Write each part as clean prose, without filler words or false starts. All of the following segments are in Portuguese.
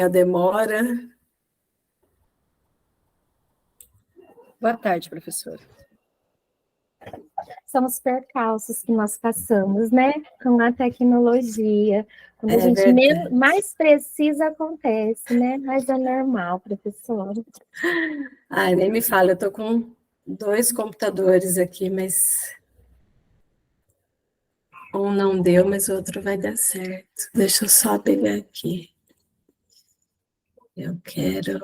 a demora. Boa tarde, professora. São os percalços que nós passamos, né? Com a tecnologia. Quando a gente mais precisa, acontece, né? Mas é normal, professora. Ai, nem me fala, eu estou com 2 computadores aqui, mas um não deu, mas o outro vai dar certo. Deixa eu só pegar aqui. Eu quero...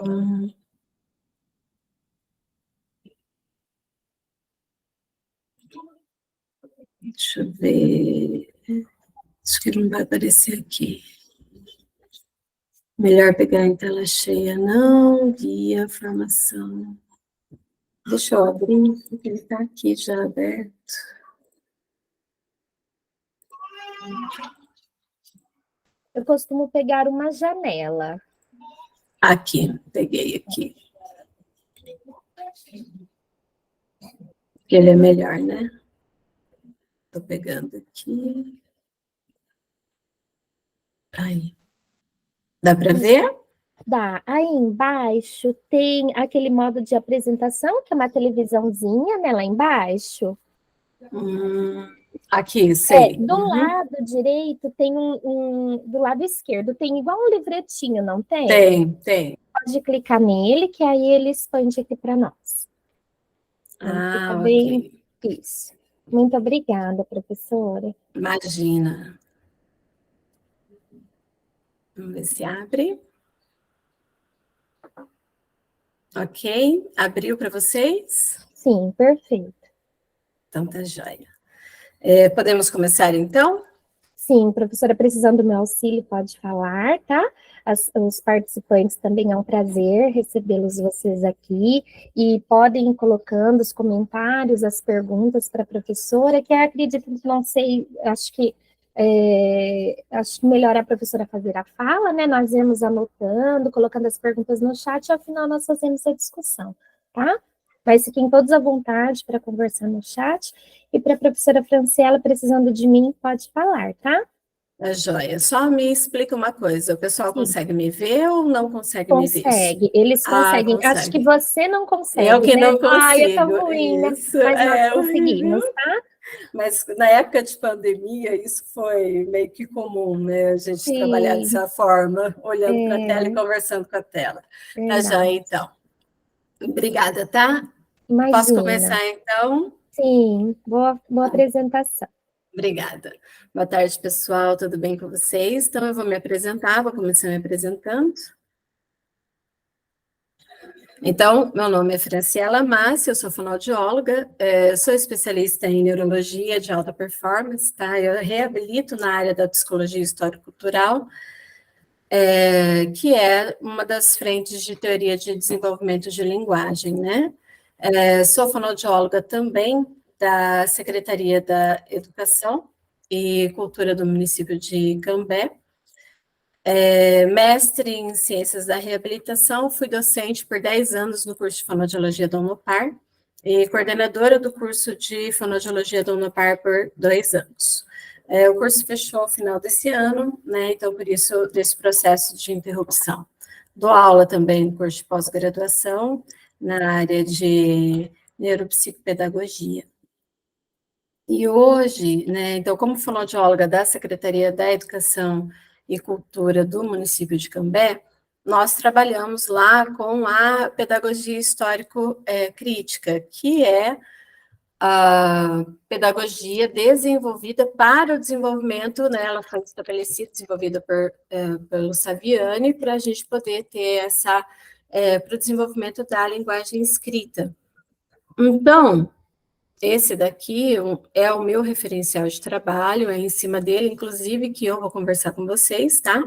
Deixa eu ver... Acho que não vai aparecer aqui. Melhor pegar em tela cheia, não, guia, formação. Deixa eu abrir, porque ele está aqui já aberto. Eu costumo pegar uma janela. Aqui, peguei aqui. Ele é melhor, né? Estou pegando aqui. Aí. Dá para ver? Dá. Aí embaixo tem aquele modo de apresentação, que é uma televisãozinha, né, lá embaixo. Aqui, sei. Do lado direito tem do lado esquerdo tem igual um livretinho, não tem? Tem. Pode clicar nele, que aí ele expande aqui para nós. Fica bem... Ok. Isso. Muito obrigada, professora. Imagina. Vamos ver se abre. Ok. Abriu para vocês? Sim, perfeito. Então, tá joia. Podemos começar, então? Sim, professora, precisando do meu auxílio, pode falar, tá? Os participantes também é um prazer recebê-los vocês aqui, e podem ir colocando os comentários, as perguntas para a professora, que eu acredito que não sei, acho que melhor a professora fazer a fala, né? Nós irmos anotando, colocando as perguntas no chat, e ao final nós fazemos a discussão, tá? Mas fiquem todos à vontade para conversar no chat. E para a professora Franciela, precisando de mim, pode falar, tá? Tá joia. Só me explica uma coisa. O pessoal consegue me ver ou não consegue me ver? Consegue. Eles conseguem. Consegue. Acho que você não consegue, Eu que né? não consigo. É tão ruim, né? Mas nós conseguimos, tá? Mas na época de pandemia, isso foi meio que comum, né? A gente trabalhar dessa forma, olhando para a tela e conversando com a tela. Tá joia, então. Obrigada, tá? Imagina. Posso começar, então? Sim, boa apresentação. Obrigada. Boa tarde, pessoal, tudo bem com vocês? Então, eu vou me apresentar, vou começar me apresentando. Então, meu nome é Franciela Massi, eu sou fonoaudióloga, sou especialista em neurologia de alta performance, tá? Eu reabilito na área da psicologia histórico-cultural, que é uma das frentes de teoria de desenvolvimento de linguagem, né? Sou fonoaudióloga também da Secretaria da Educação e Cultura do município de Cambé, mestre em Ciências da Reabilitação, fui docente por 10 anos no curso de Fonoaudiologia da Unopar e coordenadora do curso de Fonoaudiologia da Unopar por 2 anos. O curso fechou ao final desse ano, né, então por isso desse processo de interrupção. Dou aula também no curso de pós-graduação na área de neuropsicopedagogia. E hoje, né, então como fonoaudióloga da Secretaria da Educação e Cultura do município de Cambé, nós trabalhamos lá com a pedagogia histórico-crítica, que é a pedagogia desenvolvida para o desenvolvimento, né, ela foi estabelecida, desenvolvida pelo Saviani, para a gente poder ter para o desenvolvimento da linguagem escrita. Então, esse daqui é o meu referencial de trabalho, é em cima dele, inclusive, que eu vou conversar com vocês, tá?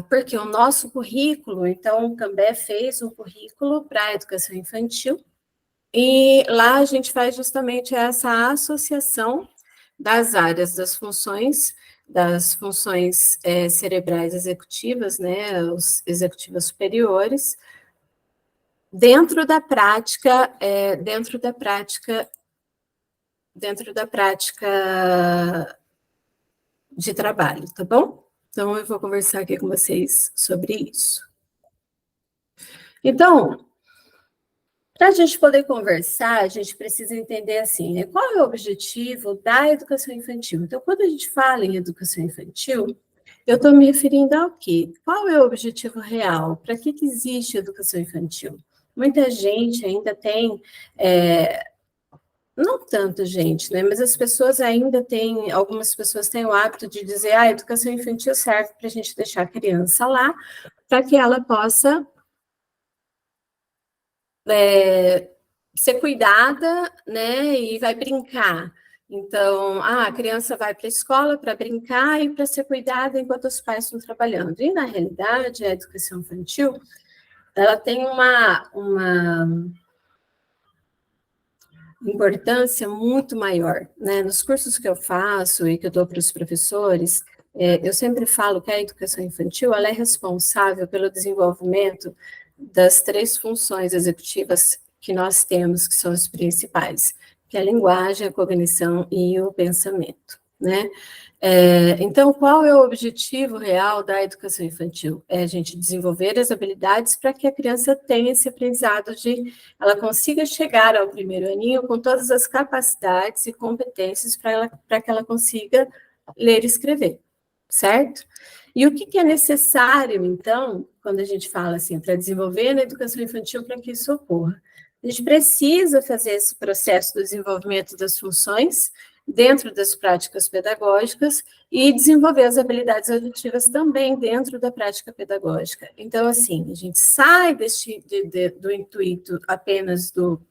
Porque o nosso currículo, então, o Cambé fez um currículo para a educação infantil, e lá a gente faz justamente essa associação das áreas das funções cerebrais executivas, né, os executivas superiores, dentro da prática de trabalho, tá bom? Então, eu vou conversar aqui com vocês sobre isso. Então, para a gente poder conversar, a gente precisa entender assim, né? Qual é o objetivo da educação infantil? Então, quando a gente fala em educação infantil, eu estou me referindo ao quê? Qual é o objetivo real? Para que existe educação infantil? Muita gente ainda tem, não tanta gente, né? Mas as pessoas ainda têm, algumas pessoas têm o hábito de dizer, a educação infantil serve para a gente deixar a criança lá, para que ela possa ser cuidada, né, e vai brincar. Então, a criança vai para a escola para brincar e para ser cuidada enquanto os pais estão trabalhando. E, na realidade, a educação infantil, ela tem uma importância muito maior, né? Nos cursos que eu faço e que eu dou para os professores, eu sempre falo que a educação infantil, ela é responsável pelo desenvolvimento das 3 funções executivas que nós temos, que são as principais, que é a linguagem, a cognição e o pensamento, né? Então, qual é o objetivo real da educação infantil? É a gente desenvolver as habilidades para que a criança tenha esse aprendizado ela consiga chegar ao primeiro aninho com todas as capacidades e competências para que ela consiga ler e escrever, certo? E o que é necessário, então, quando a gente fala assim, para desenvolver na educação infantil para que isso ocorra? A gente precisa fazer esse processo do desenvolvimento das funções dentro das práticas pedagógicas e desenvolver as habilidades auditivas também dentro da prática pedagógica. Então, assim, a gente sai do intuito apenas do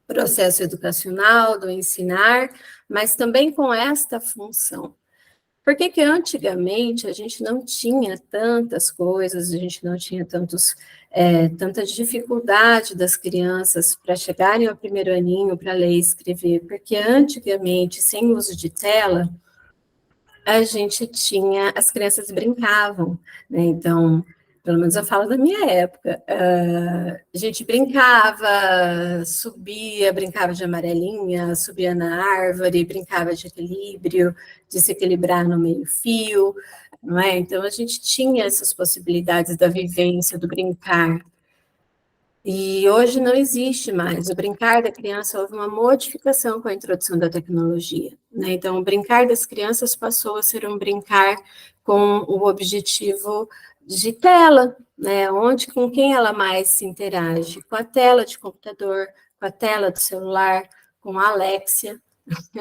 processo educacional, do ensinar, mas também com esta função. Por que antigamente a gente não tinha tantas coisas, a gente não tinha tanta dificuldade das crianças para chegarem ao primeiro aninho para ler e escrever? Porque antigamente, sem uso de tela, as crianças brincavam, né? Então, pelo menos eu falo da minha época, a gente brincava de amarelinha, subia na árvore, brincava de equilíbrio, de se equilibrar no meio-fio, não é? Então, a gente tinha essas possibilidades da vivência, do brincar. E hoje não existe mais. O brincar da criança houve uma modificação com a introdução da tecnologia, né? Então, o brincar das crianças passou a ser um brincar com o objetivo de tela, né? Com quem ela mais se interage? Com a tela de computador, com a tela do celular, com a Alexia,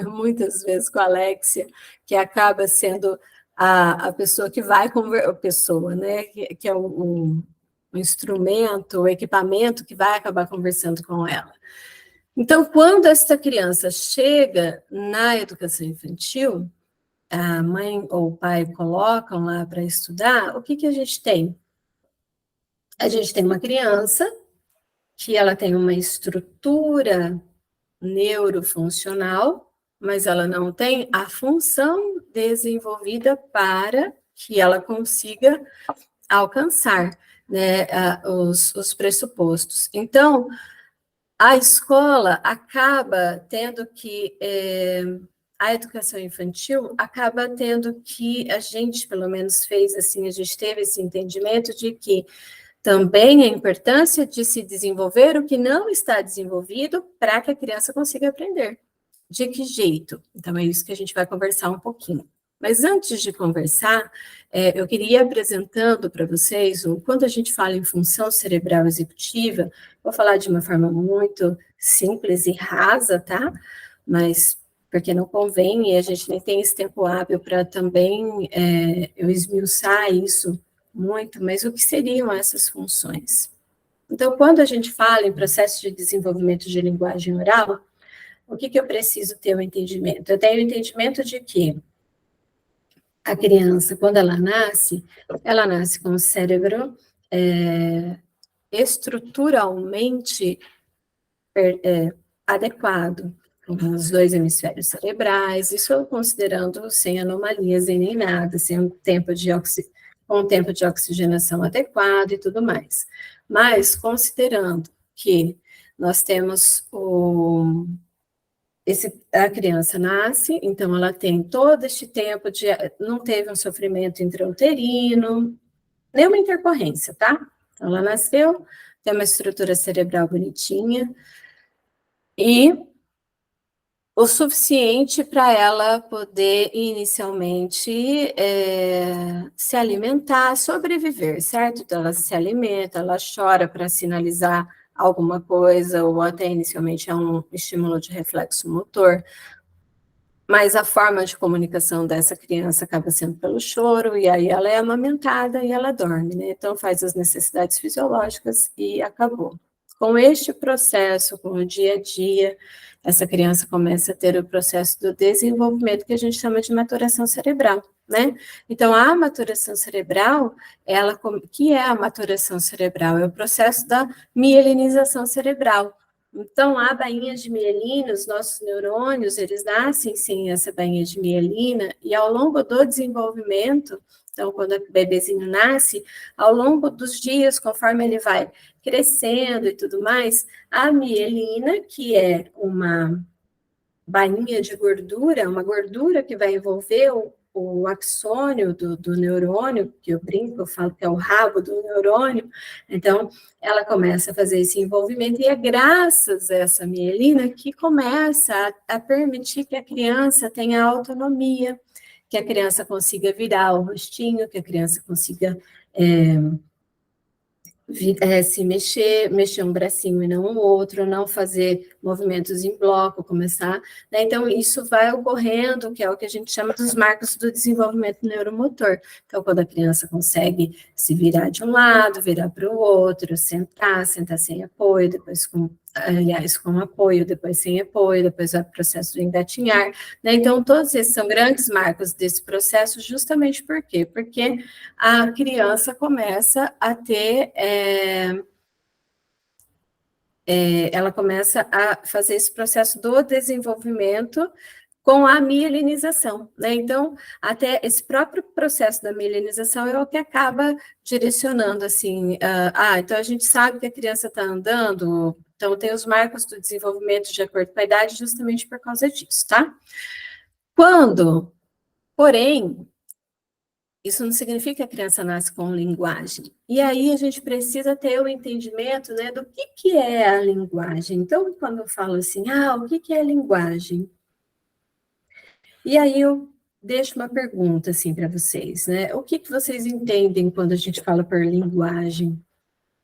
muitas vezes com a Alexia, que acaba sendo a pessoa que vai conversar, pessoa, né? Que é o instrumento, o equipamento que vai acabar conversando com ela. Então, quando esta criança chega na educação infantil, a mãe ou o pai colocam lá para estudar, o que a gente tem? A gente tem uma criança que ela tem uma estrutura neurofuncional, mas ela não tem a função desenvolvida para que ela consiga alcançar, né, os pressupostos. Então, a escola acaba tendo que, a educação infantil acaba tendo que, a gente pelo menos fez assim, a gente teve esse entendimento de que também a importância de se desenvolver o que não está desenvolvido para que a criança consiga aprender. De que jeito? Então, é isso que a gente vai conversar um pouquinho. Mas antes de conversar, eu queria ir apresentando para vocês, quando a gente fala em função cerebral executiva, vou falar de uma forma muito simples e rasa, tá? Mas porque não convém, e a gente nem tem esse tempo hábil para também eu esmiuçar isso muito, mas o que seriam essas funções? Então, quando a gente fala em processo de desenvolvimento de linguagem oral, o que eu preciso ter o entendimento? Eu tenho o entendimento de que a criança, quando ela nasce com o cérebro estruturalmente adequado, com os 2 hemisférios cerebrais, isso considerando sem anomalias e nem nada, sem um tempo com um tempo de oxigenação adequado e tudo mais. Mas, considerando que nós temos a criança nasce, então ela tem todo este tempo não teve um sofrimento intrauterino, nenhuma intercorrência, tá? Então, ela nasceu, tem uma estrutura cerebral bonitinha, e o suficiente para ela poder inicialmente se alimentar, sobreviver, certo? Então, ela se alimenta, ela chora para sinalizar alguma coisa, ou até inicialmente é um estímulo de reflexo motor, mas a forma de comunicação dessa criança acaba sendo pelo choro, e aí ela é amamentada e ela dorme, né? Então faz as necessidades fisiológicas e acabou. Com este processo, com o dia a dia, essa criança começa a ter o processo do desenvolvimento que a gente chama de maturação cerebral, né? Então, a maturação cerebral, que é a maturação cerebral? É o processo da mielinização cerebral. Então, a bainha de mielina, os nossos neurônios, eles nascem sem essa bainha de mielina, e ao longo do desenvolvimento, então, quando o bebezinho nasce, ao longo dos dias, conforme ele vai crescendo e tudo mais, a mielina, que é uma bainha de gordura, uma gordura que vai envolver o axônio do neurônio, que eu brinco, eu falo que é o rabo do neurônio, então ela começa a fazer esse envolvimento, e é graças a essa mielina que começa a permitir que a criança tenha autonomia, que a criança consiga virar o rostinho, que a criança consiga se mexer um bracinho e não o outro, não fazer movimentos em bloco, começar, né? Então, isso vai ocorrendo, que é o que a gente chama dos marcos do desenvolvimento neuromotor. Então, quando a criança consegue se virar de um lado, virar para o outro, sentar sem apoio, depois com apoio, depois sem apoio, depois vai o processo de engatinhar, né? Então, todos esses são grandes marcos desse processo, justamente por quê? Porque a criança começa a ter, ela começa a fazer esse processo do desenvolvimento com a mielinização, né? Então, até esse próprio processo da mielinização é o que acaba direcionando, assim, então a gente sabe que a criança está andando, então tem os marcos do desenvolvimento de acordo com a idade, justamente por causa disso, tá? Porém, isso não significa que a criança nasce com linguagem. E aí a gente precisa ter o entendimento, né, do que é a linguagem. Então, quando eu falo assim, o que é a linguagem? E aí eu deixo uma pergunta assim para vocês, né? O que vocês entendem quando a gente fala por linguagem?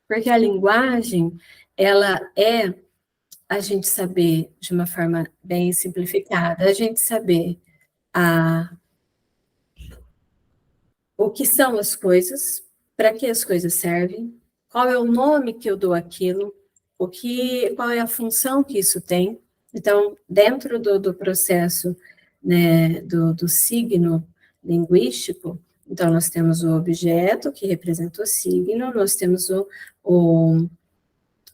Porque a linguagem, ela é a gente saber, de uma forma bem simplificada, a gente saber o que são as coisas, para que as coisas servem, qual é o nome que eu dou àquilo, qual é a função que isso tem. Então, dentro do processo, né, do signo linguístico, então nós temos o objeto que representa o signo, nós temos o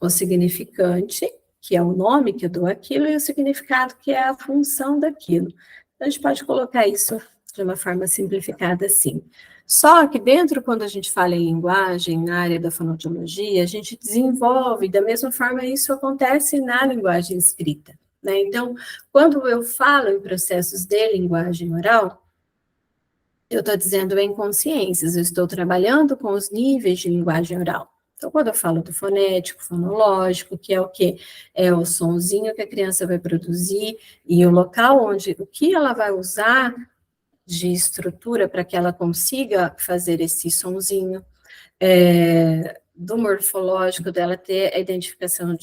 significante, que é o nome que eu dou àquilo, e o significado, que é a função daquilo. Então, a gente pode colocar isso de uma forma simplificada assim. Só que dentro, quando a gente fala em linguagem, na área da fonoaudiologia, a gente desenvolve, da mesma forma isso acontece na linguagem escrita, né? Então, quando eu falo em processos de linguagem oral, eu estou dizendo em consciências, eu estou trabalhando com os níveis de linguagem oral. Então, quando eu falo do fonético, fonológico, que é o quê? É o sonzinho que a criança vai produzir e o local o que ela vai usar de estrutura para que ela consiga fazer esse sonzinho, do morfológico dela ter a identificação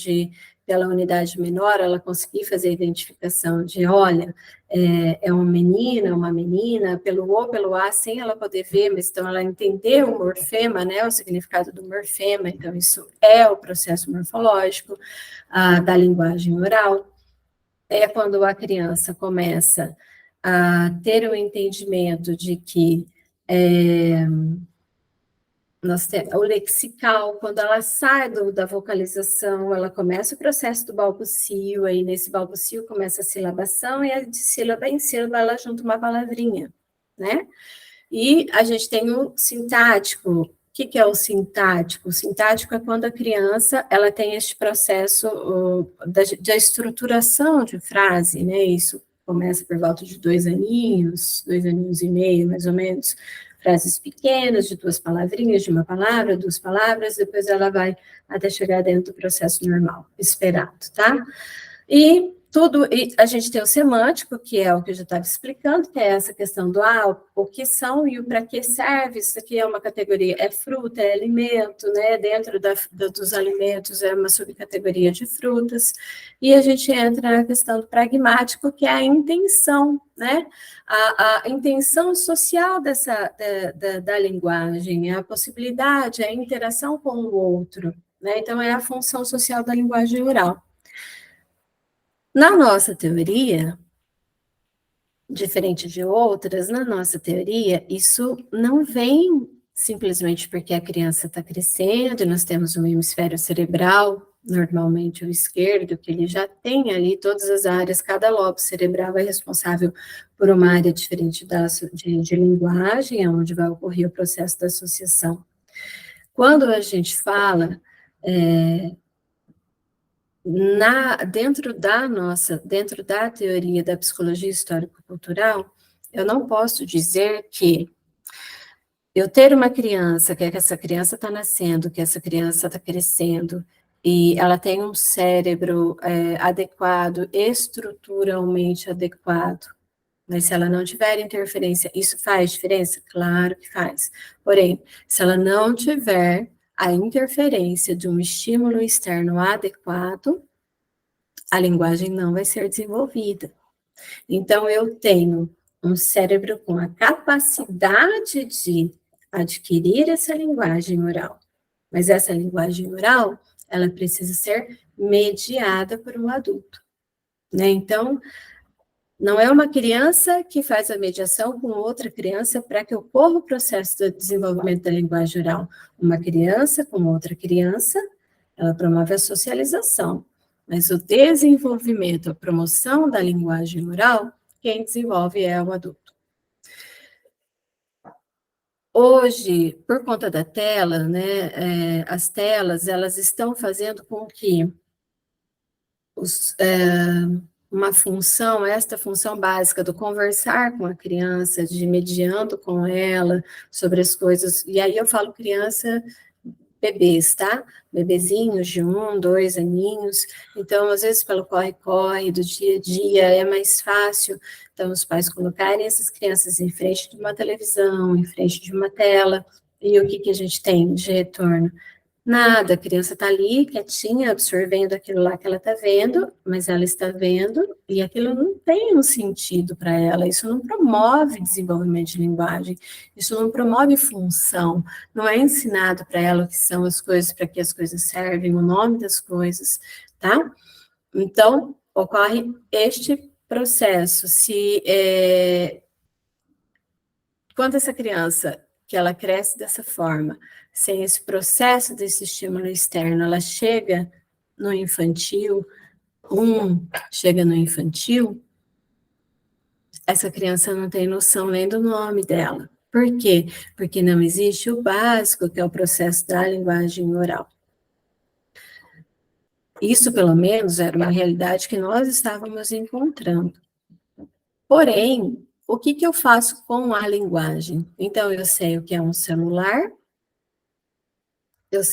pela unidade menor, ela conseguir fazer a identificação de, olha, é uma menina, pelo O, pelo A, sem ela poder ver, mas então ela entender o morfema, né, o significado do morfema, então isso é o processo morfológico da linguagem oral. É quando a criança começa a ter o entendimento de que o lexical, quando ela sai da vocalização, ela começa o processo do balbucio, aí nesse balbucio começa a silabação, e de sílaba em sílaba ela junta uma palavrinha, né? E a gente tem o sintático, que é o sintático? O sintático é quando a criança ela tem este processo da estruturação de frase, né? Isso começa por volta de 2 aninhos e meio, mais ou menos, frases pequenas, de 2 palavrinhas, de uma palavra, 2 palavras, depois ela vai até chegar dentro do processo normal, esperado, tá? E a gente tem o semântico, que é o que eu já estava explicando, que é essa questão do o que são e o para que serve. Isso aqui é uma categoria, é fruta, é alimento, né? Dentro dos alimentos é uma subcategoria de frutas. E a gente entra na questão do pragmático, que é a intenção, né? A intenção social da linguagem, a possibilidade, a interação com o outro, né? Então, é a função social da linguagem oral. Na nossa teoria, diferente de outras, na nossa teoria, isso não vem simplesmente porque a criança está crescendo, e nós temos um hemisfério cerebral, normalmente o esquerdo, que ele já tem ali todas as áreas, cada lobo cerebral é responsável por uma área diferente de linguagem, onde vai ocorrer o processo da associação. Quando a gente fala dentro da teoria da psicologia histórico-cultural, eu não posso dizer que eu ter uma criança, que essa criança está nascendo, que essa criança está crescendo, e ela tem um cérebro adequado, estruturalmente adequado, mas se ela não tiver interferência, isso faz diferença? Claro que faz. Porém, se ela não tiver a interferência de um estímulo externo adequado, a linguagem não vai ser desenvolvida. Então, eu tenho um cérebro com a capacidade de adquirir essa linguagem oral, mas essa linguagem oral, ela precisa ser mediada por um adulto, né? Então, não é uma criança que faz a mediação com outra criança para que ocorra o processo de desenvolvimento da linguagem oral. Uma criança com outra criança, ela promove a socialização, mas o desenvolvimento, a promoção da linguagem oral, quem desenvolve é o adulto. Hoje, por conta da tela, né, as telas, elas estão fazendo com que esta função básica do conversar com a criança, de mediando com ela sobre as coisas, e aí eu falo criança, bebês, tá? Bebezinhos de 1, 2 aninhos, então, às vezes, pelo corre-corre do dia a dia, é mais fácil, então, os pais colocarem essas crianças em frente de uma televisão, em frente de uma tela, e o que a gente tem de retorno? Nada, a criança está ali, quietinha, absorvendo aquilo lá que ela está vendo, mas ela está vendo e aquilo não tem um sentido para ela, isso não promove desenvolvimento de linguagem, isso não promove função, não é ensinado para ela o que são as coisas, para que as coisas servem, o nome das coisas, tá? Então, ocorre este processo, quando essa criança, que ela cresce dessa forma, sem esse processo desse estímulo externo, ela chega no infantil, essa criança não tem noção nem do nome dela. Por quê? Porque não existe o básico, que é o processo da linguagem oral. Isso, pelo menos, era uma realidade que nós estávamos encontrando. Porém, o que eu faço com a linguagem? Então, eu sei o que é um celular, eu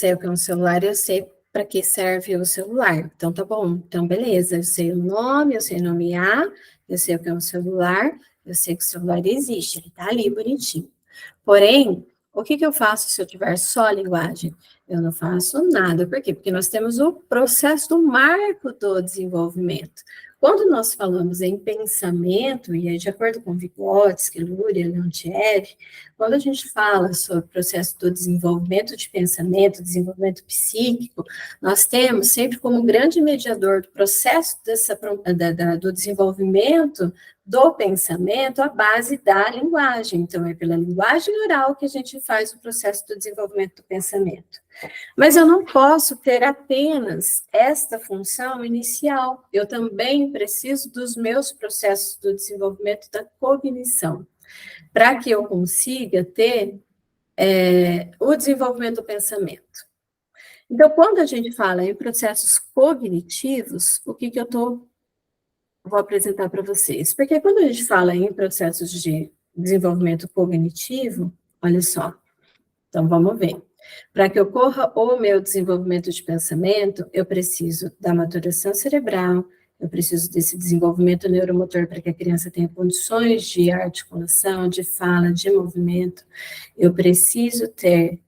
sei para que serve o celular. Então, tá bom. Então, beleza. Eu sei o nome, eu sei nomear, eu sei o que é um celular, eu sei que o celular existe, ele tá ali bonitinho. Porém, o que eu faço se eu tiver só a linguagem? Eu não faço nada. Por quê? Porque nós temos o processo do marco do desenvolvimento. Quando nós falamos em pensamento, e aí de acordo com Vygotsky, Luria, Leontiev, quando a gente fala sobre o processo do desenvolvimento de pensamento, desenvolvimento psíquico, nós temos sempre como grande mediador do processo do desenvolvimento do pensamento a base da linguagem. Então, é pela linguagem oral que a gente faz o processo do desenvolvimento do pensamento. Mas eu não posso ter apenas esta função inicial. Eu também preciso dos meus processos do desenvolvimento da cognição, para que eu consiga ter o desenvolvimento do pensamento. Então, quando a gente fala em processos cognitivos, o que eu vou apresentar para vocês? Porque quando a gente fala em processos de desenvolvimento cognitivo, olha só, então vamos ver. Para que ocorra o meu desenvolvimento de pensamento, eu preciso da maturação cerebral, eu preciso desse desenvolvimento neuromotor para que a criança tenha condições de articulação, de fala, de movimento. Eu preciso ter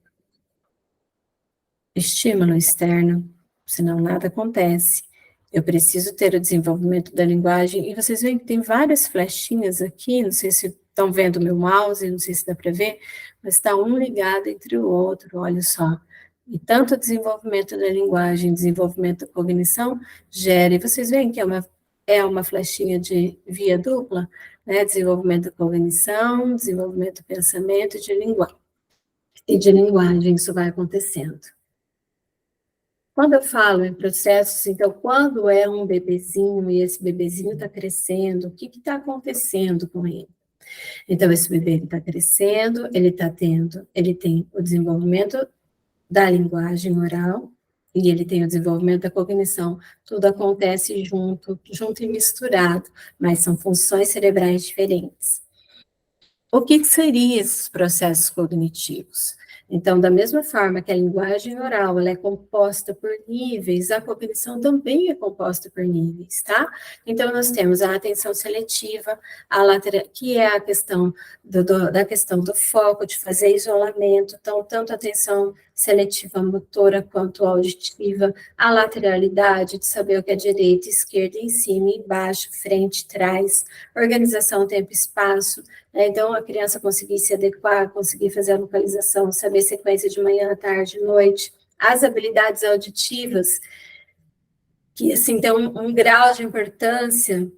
estímulo externo, senão nada acontece. Eu preciso ter o desenvolvimento da linguagem, e vocês veem que tem várias flechinhas aqui, não sei se estão vendo o meu mouse, não sei se dá para ver, mas está um ligado entre o outro, olha só. E tanto o desenvolvimento da linguagem, desenvolvimento da cognição, gera, e vocês veem que é uma flechinha de via dupla, né? Desenvolvimento da cognição, desenvolvimento do pensamento e de linguagem, isso vai acontecendo. Quando eu falo em processos, então, quando é um bebezinho e esse bebezinho está crescendo, o que está acontecendo com ele? Então, esse bebê está crescendo, ele tem o desenvolvimento da linguagem oral e ele tem o desenvolvimento da cognição. Tudo acontece junto e misturado, mas são funções cerebrais diferentes. O que seriam esses processos cognitivos? Então, da mesma forma que a linguagem oral ela é composta por níveis, a cognição também é composta por níveis, tá? Então, nós temos a atenção seletiva, que é a questão da questão do foco, de fazer isolamento, então, tanto a atenção seletiva motora quanto auditiva, a lateralidade, de saber o que é direita, esquerda, em cima, embaixo, frente, trás, organização, tempo e espaço. Então, a criança conseguir se adequar, conseguir fazer a localização, saber sequência de manhã, tarde, noite. As habilidades auditivas, que, assim, tem um grau de importância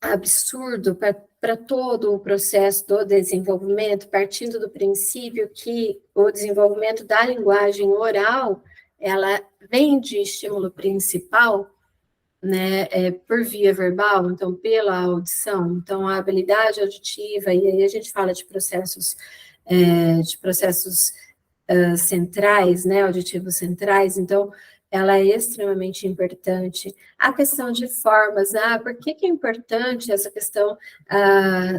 absurdo para todo o processo do desenvolvimento, partindo do princípio que o desenvolvimento da linguagem oral, ela vem de estímulo principal, né, por via verbal, então pela audição, então a habilidade auditiva, e aí a gente fala de processos centrais, né, auditivos centrais, então ela é extremamente importante. A questão de formas, por que é importante essa questão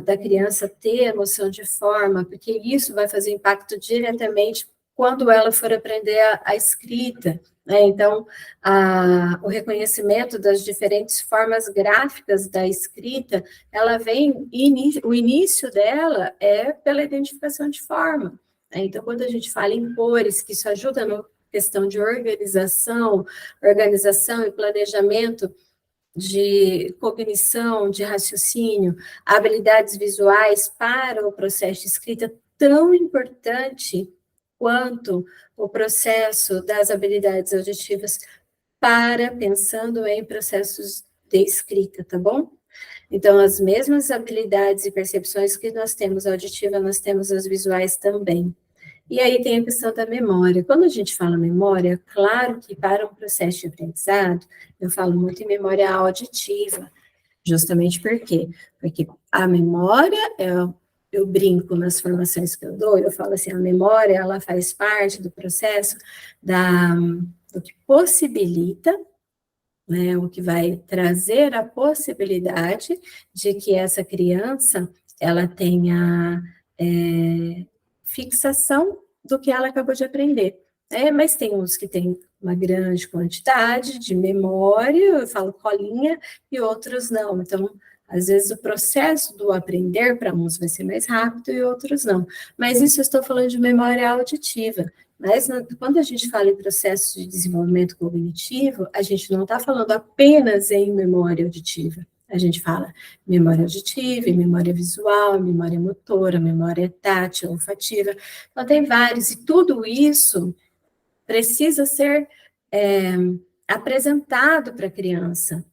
da criança ter a noção de forma? Porque isso vai fazer impacto diretamente quando ela for aprender a escrita, né? Então, o reconhecimento das diferentes formas gráficas da escrita, ela vem, o início dela é pela identificação de forma. Né? Então, quando a gente fala em cores, que isso ajuda na questão de organização e planejamento, de cognição, de raciocínio, habilidades visuais para o processo de escrita, tão importante quanto o processo das habilidades auditivas pensando em processos de escrita, tá bom? Então, as mesmas habilidades e percepções que nós temos auditiva, nós temos as visuais também. E aí tem a questão da memória. Quando a gente fala memória, claro que para um processo de aprendizado, eu falo muito em memória auditiva, justamente por quê? Porque a memória eu brinco nas formações que eu dou, eu falo assim, a memória, ela faz parte do processo do que possibilita, né, o que vai trazer a possibilidade de que essa criança, ela tenha fixação do que ela acabou de aprender. Mas tem uns que têm uma grande quantidade de memória, eu falo colinha, e outros não. Então, às vezes o processo do aprender para uns vai ser mais rápido e outros não. Mas isso eu estou falando de memória auditiva. Mas quando a gente fala em processo de desenvolvimento cognitivo, a gente não está falando apenas em memória auditiva. A gente fala memória auditiva, memória visual, memória motora, memória tátil, olfativa. Então, tem vários, e tudo isso precisa ser apresentado para a criança.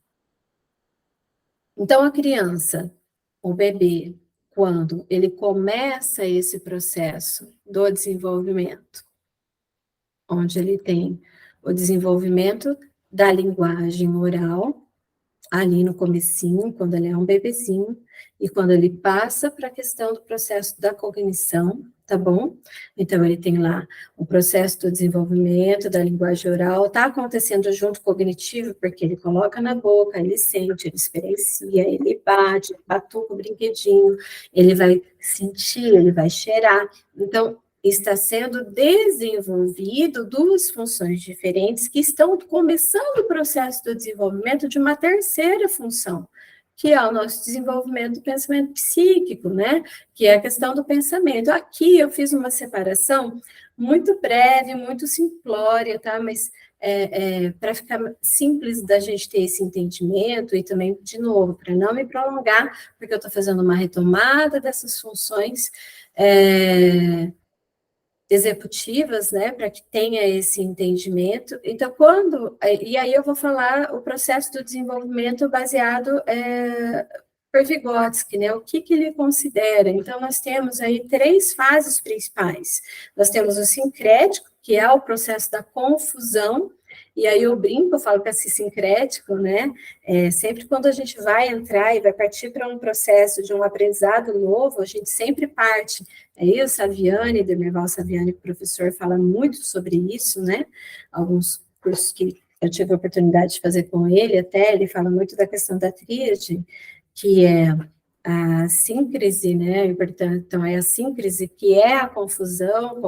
Então, a criança, o bebê, quando ele começa esse processo do desenvolvimento, onde ele tem o desenvolvimento da linguagem oral, ali no comecinho, quando ele é um bebezinho, e quando ele passa para a questão do processo da cognição, tá bom? Então, ele tem lá o processo do desenvolvimento da linguagem oral, está acontecendo junto com o cognitivo, porque ele coloca na boca, ele sente, ele experiencia, ele bate, batuca o brinquedinho, ele vai sentir, ele vai cheirar. Então, está sendo desenvolvido duas funções diferentes que estão começando o processo do desenvolvimento de uma terceira função, que é o nosso desenvolvimento do pensamento psíquico, né? Que é a questão do pensamento. Aqui eu fiz uma separação muito breve, muito simplória, tá? Mas para ficar simples da gente ter esse entendimento e também, de novo, para não me prolongar, porque eu estou fazendo uma retomada dessas funções executivas, né, para que tenha esse entendimento. Então, e aí eu vou falar o processo do desenvolvimento baseado por Vygotsky, né, o que ele considera. Então, nós temos aí 3 fases principais. Nós temos o sincrético, que é o processo da confusão, e aí eu brinco, eu falo que é sincrético, né, sempre quando a gente vai entrar e vai partir para um processo de um aprendizado novo, a gente sempre parte. Aí o Saviani, Demerval Saviani, professor, fala muito sobre isso, né, alguns cursos que eu tive a oportunidade de fazer com ele, até ele fala muito da questão da tríade, que é a síncrese, né, então é a síncrese que é a confusão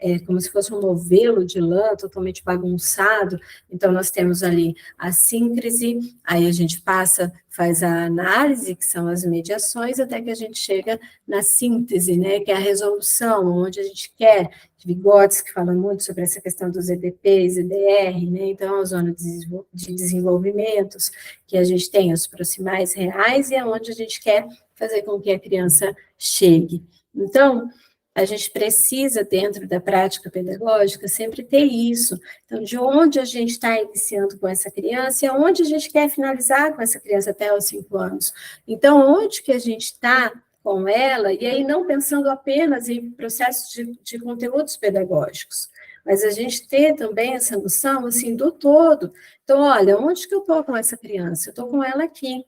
é como se fosse um novelo de lã totalmente bagunçado, então nós temos ali a síncrese, aí a gente faz a análise, que são as mediações, até que a gente chega na síntese, né, que é a resolução, onde a gente quer, Vygotsky fala muito sobre essa questão dos EDPs, EDR, né, então a zona de desenvolvimentos, que a gente tem os proximais reais, e é onde a gente quer fazer com que a criança chegue. Então, a gente precisa, dentro da prática pedagógica, sempre ter isso. Então, de onde a gente está iniciando com essa criança e aonde a gente quer finalizar com essa criança até os 5 anos. Então, onde que a gente está com ela, e aí não pensando apenas em processos de conteúdos pedagógicos, mas a gente ter também essa noção, assim, do todo. Então, olha, onde que eu estou com essa criança? Eu estou com ela aqui.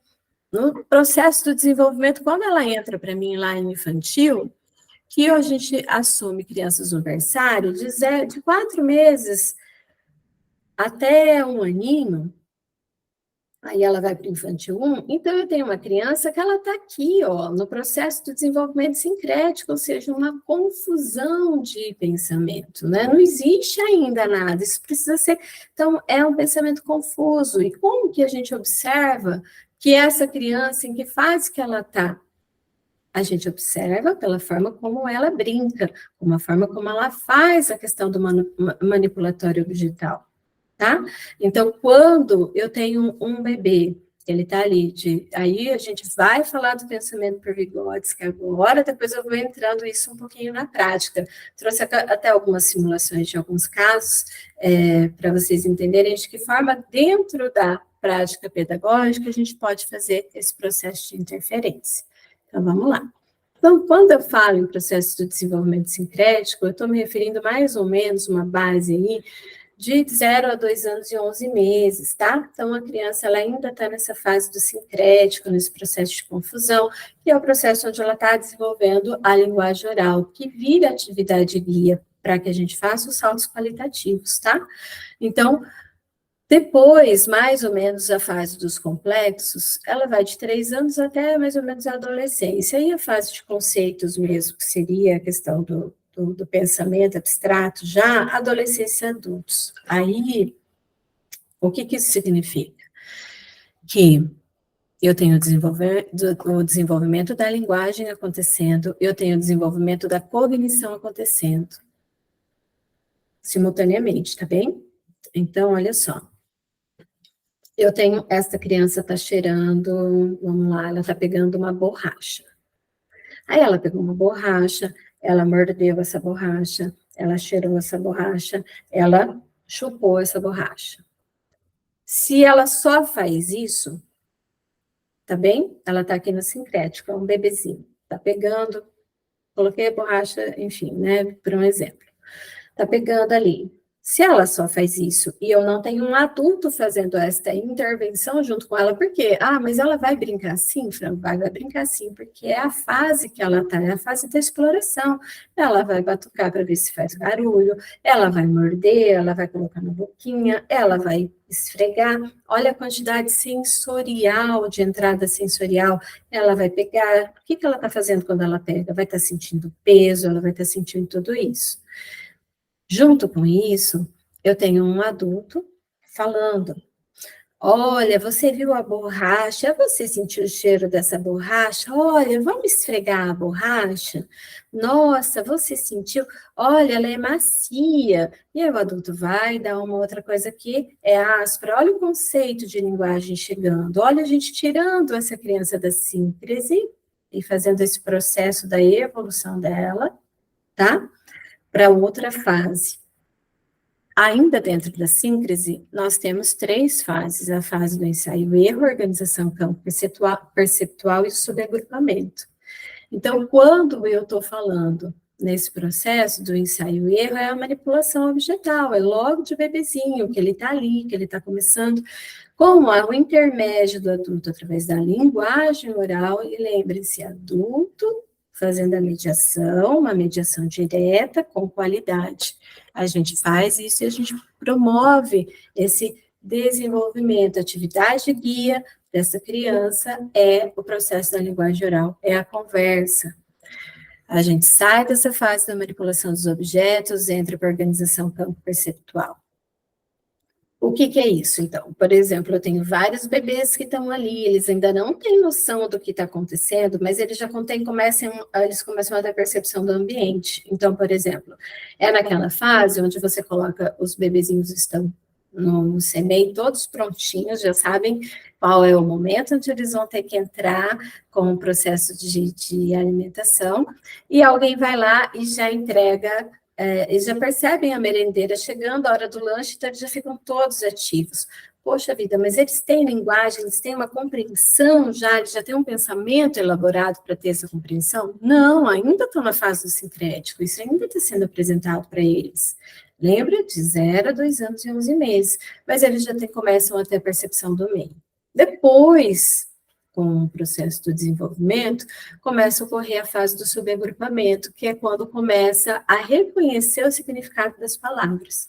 No processo do desenvolvimento, quando ela entra para mim lá em infantil, que a gente assume crianças no berçário de 4 meses até 1 aninho, aí ela vai para o infantil 1, então eu tenho uma criança que ela está aqui, ó, no processo do desenvolvimento sincrético, ou seja, uma confusão de pensamento, né? Não existe ainda nada, isso precisa ser, então é um pensamento confuso, e como que a gente observa que essa criança, em que fase que ela está? A gente observa pela forma como ela brinca, como a forma como ela faz a questão do manipulatório digital, tá? Então, quando eu tenho um bebê, ele tá ali, aí a gente vai falar do pensamento por Vygotsky agora, depois eu vou entrando isso um pouquinho na prática. Trouxe até algumas simulações de alguns casos, para vocês entenderem de que forma, dentro da prática pedagógica, a gente pode fazer esse processo de interferência. Então, vamos lá. Então, quando eu falo em processo de desenvolvimento sincrético, eu estou me referindo mais ou menos uma base aí de 0 a 2 anos e 11 meses, tá? Então, a criança, ela ainda está nessa fase do sincrético, nesse processo de confusão, que é o processo onde ela está desenvolvendo a linguagem oral, que vira atividade guia para que a gente faça os saltos qualitativos, tá? Então, depois, mais ou menos, a fase dos complexos, ela vai de 3 anos até mais ou menos a adolescência. E a fase de conceitos mesmo, que seria a questão do pensamento abstrato, já adolescência e adultos. O que isso significa? Que eu tenho o desenvolvimento da linguagem acontecendo, eu tenho o desenvolvimento da cognição acontecendo simultaneamente, tá bem? Então, olha só. Eu tenho, essa criança está cheirando, vamos lá, ela está pegando uma borracha. Aí ela pegou uma borracha, ela mordeu essa borracha, ela cheirou essa borracha, ela chupou essa borracha. Se ela só faz isso, tá bem? Ela está aqui no sincrético, é um bebezinho. Está pegando, coloquei a borracha, enfim, né, por um exemplo. Está pegando ali. Se ela só faz isso e eu não tenho um adulto fazendo esta intervenção junto com ela, por quê? Ah, mas ela vai brincar sim, Franco? Vai brincar sim, porque é a fase que ela está, é a fase da exploração. Ela vai batucar para ver se faz barulho, ela vai morder, ela vai colocar na boquinha, ela vai esfregar. Olha a quantidade sensorial, de entrada sensorial, ela vai pegar. O que ela está fazendo quando ela pega? Vai estar sentindo peso, ela vai estar sentindo tudo isso. Junto com isso, eu tenho um adulto falando: olha, você viu a borracha? Você sentiu o cheiro dessa borracha? Olha, vamos esfregar a borracha? Nossa, você sentiu? Olha, ela é macia. E aí o adulto vai dar uma outra coisa que é áspera. Olha o conceito de linguagem chegando. Olha a gente tirando essa criança da síncrese e fazendo esse processo da evolução dela, tá? Para outra fase. Ainda dentro da síncrese, nós temos 3 fases: a fase do ensaio-erro, organização campo perceptual e subagrupamento. Então, quando eu estou falando nesse processo do ensaio-erro, é a manipulação objetal, é logo de bebezinho, que ele está ali, que ele está começando, com o intermédio do adulto através da linguagem oral, e lembre-se, adulto fazendo a mediação, uma mediação direta com qualidade. A gente faz isso e a gente promove esse desenvolvimento, atividade guia dessa criança é o processo da linguagem oral, é a conversa. A gente sai dessa fase da manipulação dos objetos, entra para a organização campo perceptual. O que é isso, então? Por exemplo, eu tenho vários bebês que estão ali, eles ainda não têm noção do que está acontecendo, mas eles já eles começam a ter percepção do ambiente. Então, por exemplo, é naquela fase onde você coloca, os bebezinhos estão no CMEI, todos prontinhos, já sabem qual é o momento onde eles vão ter que entrar com o processo de alimentação, e alguém vai lá e já entrega. Eles já percebem a merendeira chegando, a hora do lanche, então eles já ficam todos ativos. Poxa vida, mas eles têm linguagem, eles têm uma compreensão já, eles já têm um pensamento elaborado para ter essa compreensão? Não, ainda estão na fase do sincrético, isso ainda está sendo apresentado para eles. Lembra? De 0 a 2 anos e 11 meses, mas eles já começam a ter a percepção do meio. Depois, com o processo do desenvolvimento, começa a ocorrer a fase do subagrupamento, que é quando começa a reconhecer o significado das palavras.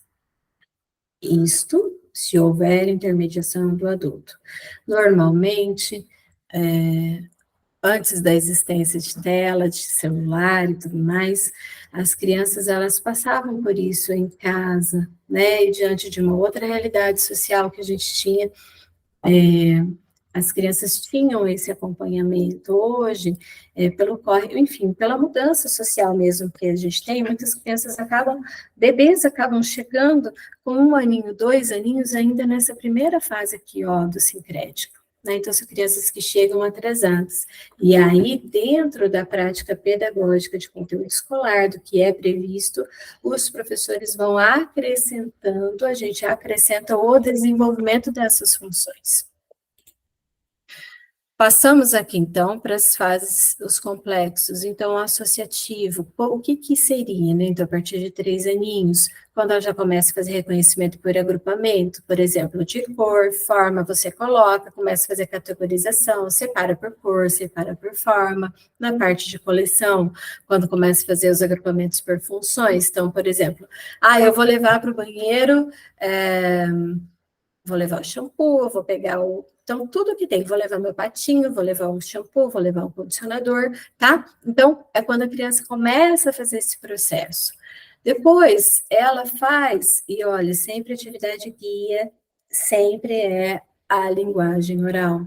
Isto, se houver intermediação do adulto. Normalmente, antes da existência de tela, de celular e tudo mais, as crianças, elas passavam por isso em casa, né, e diante de uma outra realidade social que a gente tinha, as crianças tinham esse acompanhamento. Hoje, enfim, pela mudança social mesmo que a gente tem, muitas crianças bebês acabam chegando com 1 aninho, 2 aninhos, ainda nessa primeira fase aqui, ó, do sincrético, né? Então, são crianças que chegam atrasadas. E aí, dentro da prática pedagógica de conteúdo escolar, do que é previsto, os professores vão acrescentando, a gente acrescenta o desenvolvimento dessas funções. Passamos aqui, então, para as fases, os complexos. Então, o associativo, o que seria, né? Então, a partir de 3 aninhos, quando ela já começa a fazer reconhecimento por agrupamento, por exemplo, de cor, forma, você coloca, começa a fazer categorização, separa por cor, separa por forma. Na parte de coleção, quando começa a fazer os agrupamentos por funções, então, por exemplo, eu vou levar para o banheiro, vou levar o shampoo, vou pegar Então, tudo que tem, vou levar meu patinho, vou levar um shampoo, vou levar um condicionador, tá? Então, é quando a criança começa a fazer esse processo. Depois, ela faz, e olha, sempre atividade guia, sempre é a linguagem oral.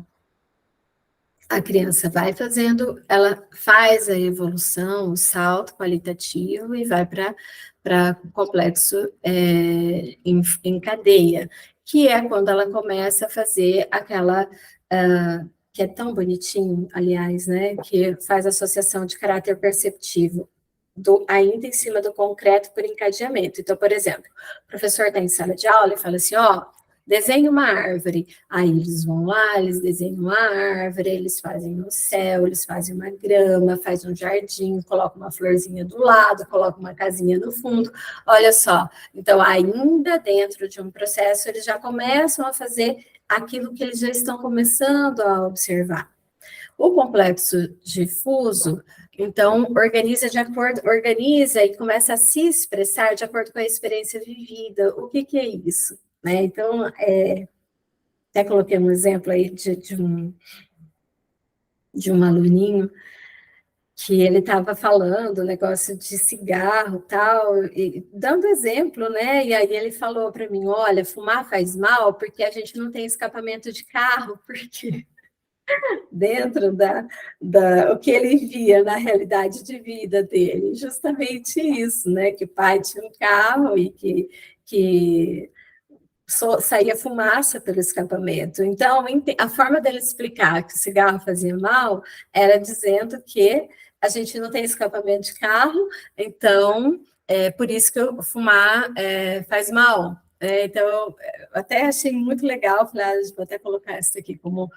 A criança vai fazendo, ela faz a evolução, o salto qualitativo e vai para o complexo em cadeia, que é quando ela começa a fazer aquela, que é tão bonitinho, aliás, né, que faz associação de caráter perceptivo, ainda em cima do concreto por encadeamento. Então, por exemplo, o professor está em sala de aula e fala assim, desenha uma árvore. Aí eles vão lá, eles desenham a árvore, eles fazem um céu, eles fazem uma grama, fazem um jardim, colocam uma florzinha do lado, colocam uma casinha no fundo. Olha só, então ainda dentro de um processo, eles já começam a fazer aquilo que eles já estão começando a observar. O complexo difuso, então, organiza e começa a se expressar de acordo com a experiência vivida. O que é isso? Né? Então, até coloquei um exemplo aí de um aluninho que ele estava falando o negócio de cigarro tal, e dando exemplo, né? E aí ele falou para mim, olha, fumar faz mal porque a gente não tem escapamento de carro, porque dentro o que ele via na realidade de vida dele, justamente isso, né? Que o pai tinha um carro e que saía fumaça pelo escapamento. Então, a forma dele explicar que o cigarro fazia mal era dizendo que a gente não tem escapamento de carro, então por isso que fumar faz mal. Então, eu até achei muito legal, falei, vou até colocar isso aqui como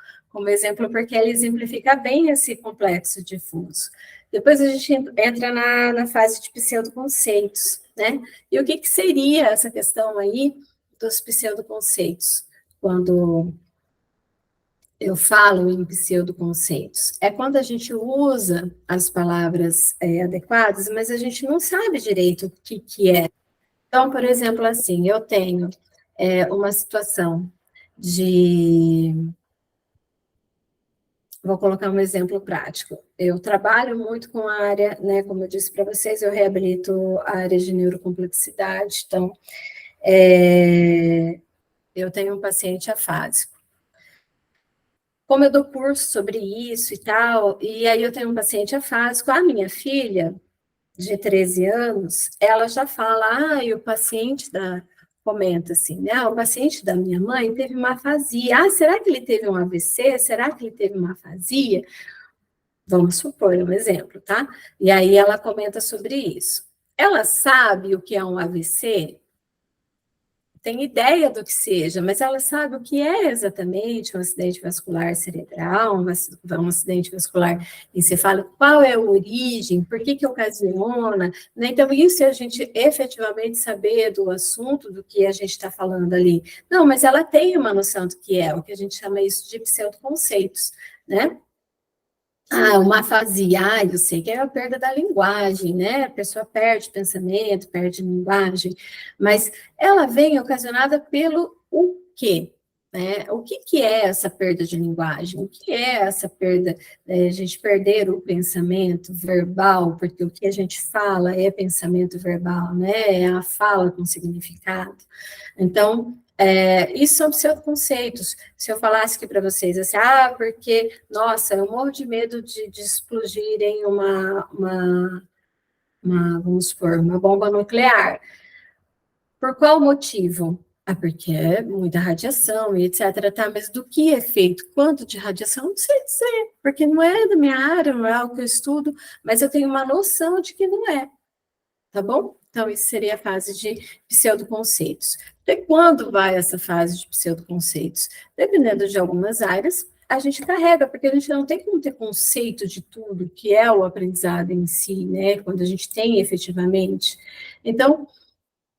exemplo, porque ele exemplifica bem esse complexo difuso. Depois a gente entra na fase de pseudoconceitos, né? E o que seria essa questão aí dos pseudoconceitos, quando eu falo em pseudoconceitos? É quando a gente usa as palavras adequadas, mas a gente não sabe direito o que é. Então, por exemplo, assim, eu tenho uma situação de... Vou colocar um exemplo prático. Eu trabalho muito com a área, né, como eu disse para vocês, eu reabilito a área de neurocomplexidade, então, eu tenho um paciente afásico. Como eu dou curso sobre isso e tal, e aí eu tenho um paciente afásico, a minha filha, de 13 anos, ela já fala, e o paciente comenta assim, né, o paciente da minha mãe teve uma afasia, será que ele teve um AVC? Será que ele teve uma afasia? Vamos supor um exemplo, tá? E aí ela comenta sobre isso. Ela sabe o que é um AVC? Tem ideia do que seja, mas ela sabe o que é exatamente um acidente vascular cerebral, um acidente vascular encefálico, qual é a origem, por que ocasiona, né? Então, isso é a gente efetivamente saber do assunto, do que a gente está falando ali. Não, mas ela tem uma noção do que é, o que a gente chama isso de pseudoconceitos, né? Uma afasia, eu sei que é a perda da linguagem, né? A pessoa perde pensamento, perde linguagem, mas ela vem ocasionada pelo o quê? Né? O que é essa perda de linguagem? O que é essa perda, a gente perder o pensamento verbal, porque o que a gente fala é pensamento verbal, né? É a fala com significado. Então, isso são pseudoconceitos. Se eu falasse aqui para vocês assim, porque, nossa, eu morro de medo de explodirem vamos supor, uma bomba nuclear. Por qual motivo? Porque é muita radiação e etc. Tá, mas do que é feito? Quanto de radiação? Não sei dizer, porque não é da minha área, não é algo que eu estudo, mas eu tenho uma noção de que não é. Tá bom? Então, isso seria a fase de pseudoconceitos. E quando vai essa fase de pseudoconceitos? Dependendo de algumas áreas, a gente carrega, porque a gente não tem como ter conceito de tudo que é o aprendizado em si, né? Quando a gente tem efetivamente. Então,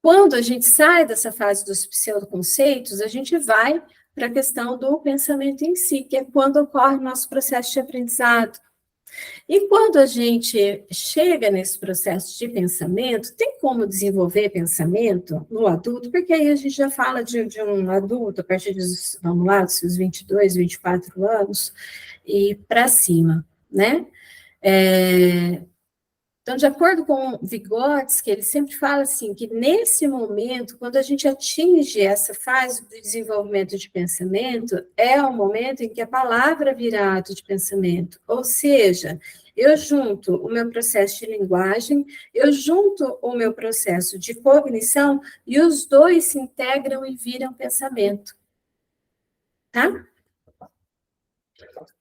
quando a gente sai dessa fase dos pseudoconceitos, a gente vai para a questão do pensamento em si, que é quando ocorre o nosso processo de aprendizado. E quando a gente chega nesse processo de pensamento, tem como desenvolver pensamento no adulto? Porque aí a gente já fala de um adulto, a partir dos, vamos lá, dos seus 22, 24 anos e para cima, né? Então, de acordo com Vygotsky, ele sempre fala assim, que nesse momento, quando a gente atinge essa fase do desenvolvimento de pensamento, é o momento em que a palavra vira ato de pensamento, ou seja, eu junto o meu processo de linguagem, eu junto o meu processo de cognição, e os dois se integram e viram pensamento, tá?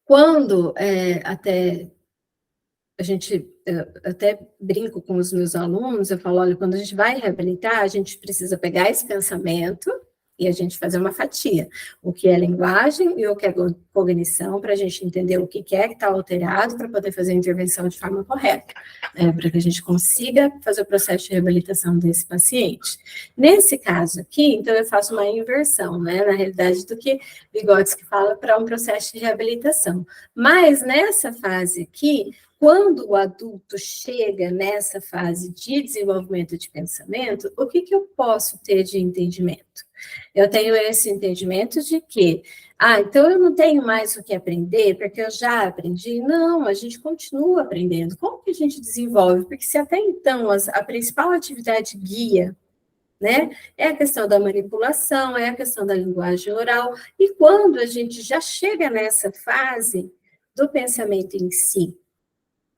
Quando, até a gente, até brinco com os meus alunos, eu falo, olha, quando a gente vai reabilitar, a gente precisa pegar esse pensamento, e a gente fazer uma fatia. O que é linguagem e o que é cognição, para a gente entender o que é que está alterado, para poder fazer a intervenção de forma correta, para que a gente consiga fazer o processo de reabilitação desse paciente. Nesse caso aqui, então, eu faço uma inversão, né, na realidade, do que Vygotsky fala para um processo de reabilitação. Mas, nessa fase aqui, quando o adulto chega nessa fase de desenvolvimento de pensamento, o que eu posso ter de entendimento? Eu tenho esse entendimento de que, então eu não tenho mais o que aprender, porque eu já aprendi. Não, a gente continua aprendendo. Como que a gente desenvolve? Porque se até então a principal atividade guia, né, é a questão da manipulação, é a questão da linguagem oral, e quando a gente já chega nessa fase do pensamento em si,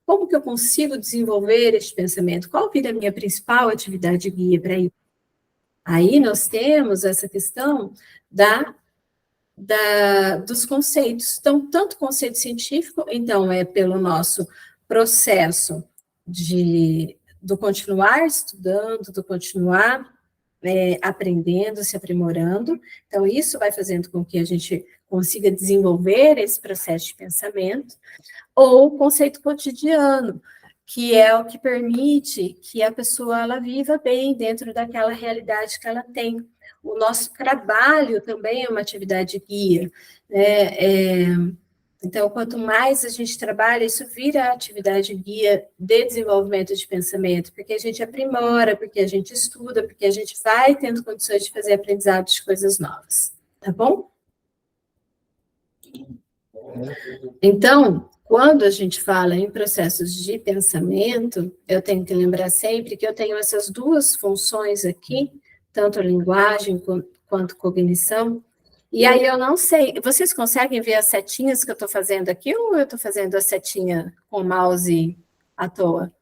como que eu consigo desenvolver este pensamento? Qual que é a minha principal atividade guia para isso? Aí nós temos essa questão dos conceitos. Então, tanto conceito científico, então, é pelo nosso processo do continuar estudando, do continuar aprendendo, se aprimorando. Então, isso vai fazendo com que a gente consiga desenvolver esse processo de pensamento, ou o conceito cotidiano, que é o que permite que a pessoa ela viva bem dentro daquela realidade que ela tem. O nosso trabalho também é uma atividade guia, né? Então, quanto mais a gente trabalha, isso vira atividade guia de desenvolvimento de pensamento, porque a gente aprimora, porque a gente estuda, porque a gente vai tendo condições de fazer aprendizado de coisas novas, tá bom? Então, quando a gente fala em processos de pensamento, eu tenho que lembrar sempre que eu tenho essas duas funções aqui, tanto a linguagem quanto cognição, e aí eu não sei, vocês conseguem ver as setinhas que eu estou fazendo aqui, ou eu estou fazendo a setinha com o mouse à toa?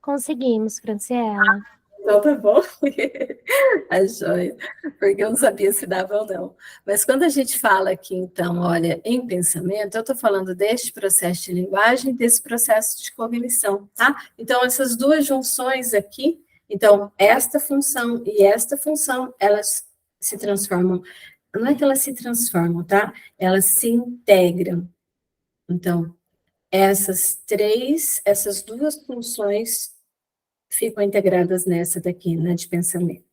Conseguimos, Franciela. Então tá bom, a joia, porque eu não sabia se dava ou não. Mas quando a gente fala aqui, então, olha, em pensamento, eu estou falando deste processo de linguagem, desse processo de cognição, tá? Então, essas duas junções aqui, então, esta função e esta função, elas se transformam, não é que elas se transformam, tá? Elas se integram. Então, essas duas funções ficam integradas nessa daqui, né, de pensamento.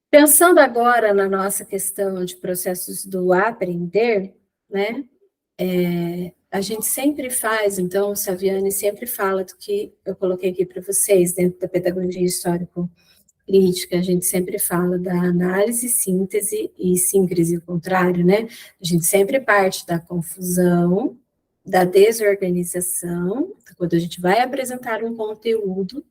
Pensando agora na nossa questão de processos do aprender, né, a gente sempre faz, então, o Saviani sempre fala do que eu coloquei aqui para vocês, dentro da pedagogia histórico-crítica, a gente sempre fala da análise, síntese e síncrese, o contrário, né, a gente sempre parte da confusão, da desorganização, quando a gente vai apresentar um conteúdo,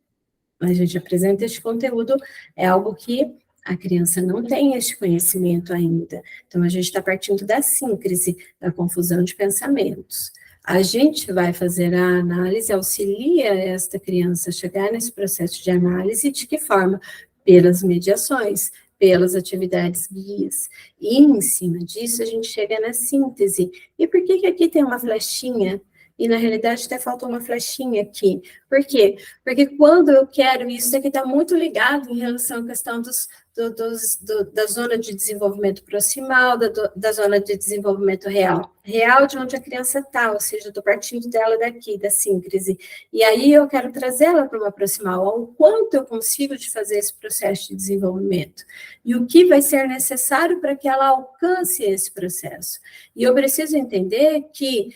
a gente apresenta este conteúdo, é algo que a criança não tem este conhecimento ainda. Então, a gente está partindo da síncrese, da confusão de pensamentos. A gente vai fazer a análise, auxilia esta criança a chegar nesse processo de análise, de que forma? Pelas mediações, pelas atividades guias. E, em cima disso, a gente chega na síntese. E por que aqui tem uma flechinha? E, na realidade, até faltou uma flechinha aqui. Por quê? Porque quando eu quero, isso aqui está muito ligado em relação à questão da zona de desenvolvimento proximal, da zona de desenvolvimento real. Real de onde a criança está, ou seja, eu estou partindo dela daqui, da síncrese. E aí eu quero trazê-la para uma proximal, ao quanto eu consigo de fazer esse processo de desenvolvimento. E o que vai ser necessário para que ela alcance esse processo. E eu preciso entender que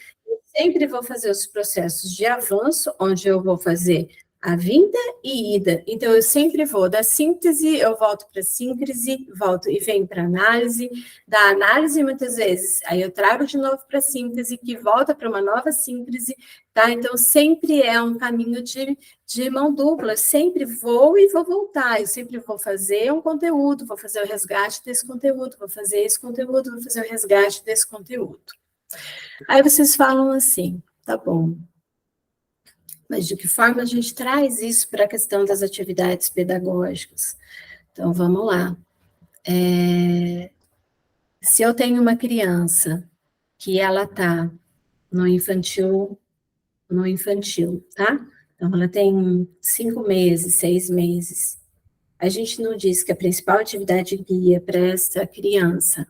sempre vou fazer os processos de avanço, onde eu vou fazer a vinda e ida. Então, eu sempre vou da síntese, eu volto para a síncrese, volto e venho para a análise, da análise muitas vezes, aí eu trago de novo para a síntese, que volta para uma nova síncrese, tá? Então, sempre é um caminho de mão dupla, sempre vou e vou voltar, eu sempre vou fazer um conteúdo, vou fazer o resgate desse conteúdo, vou fazer esse conteúdo, vou fazer o resgate desse conteúdo. Aí vocês falam assim, tá bom, mas de que forma a gente traz isso para a questão das atividades pedagógicas? Então, vamos lá. Se eu tenho uma criança que ela está no infantil, tá? Então, ela tem 5 meses, 6 meses. a gente não diz que a principal atividade guia para essa criança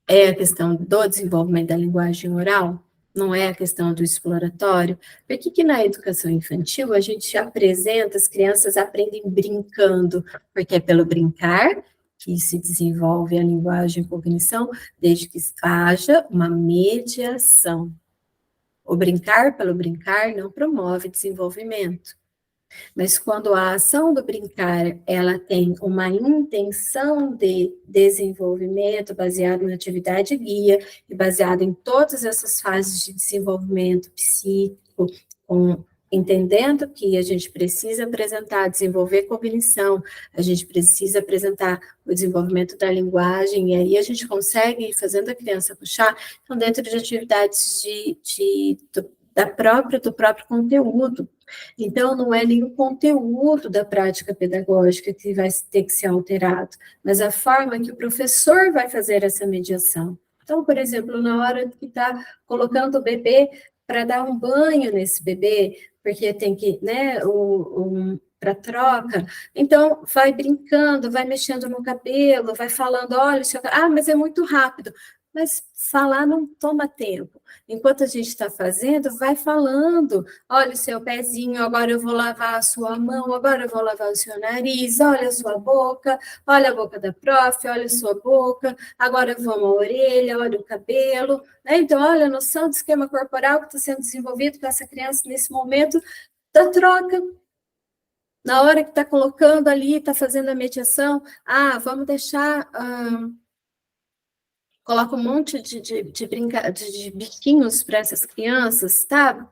é a questão do desenvolvimento da linguagem oral, não é a questão do exploratório? Por que na educação infantil a gente apresenta, as crianças aprendem brincando? Porque é pelo brincar que se desenvolve a linguagem e a cognição, desde que haja uma mediação. O brincar pelo brincar não promove desenvolvimento. Mas quando a ação do brincar, ela tem uma intenção de desenvolvimento baseado na atividade guia e baseado em todas essas fases de desenvolvimento psíquico, entendendo que a gente precisa apresentar, desenvolver cognição, a gente precisa apresentar o desenvolvimento da linguagem, e aí a gente consegue ir fazendo a criança puxar, então dentro de atividades do próprio conteúdo. Então, não é nem o conteúdo da prática pedagógica que vai ter que ser alterado, mas a forma que o professor vai fazer essa mediação. Então, por exemplo, na hora que está colocando o bebê para dar um banho nesse bebê, porque tem que, né, para troca, então vai brincando, vai mexendo no cabelo, vai falando, olha, mas é muito rápido. Mas falar não toma tempo. Enquanto a gente está fazendo, vai falando, olha o seu pezinho, agora eu vou lavar a sua mão, agora eu vou lavar o seu nariz, olha a sua boca, olha a boca da prof, olha a sua boca, agora vamos à orelha, olha o cabelo, né? Então, olha a noção de esquema corporal que está sendo desenvolvido com essa criança nesse momento da troca. Na hora que está colocando ali, está fazendo a mediação, vamos deixar... Coloca um monte de bichinhos para essas crianças, tá?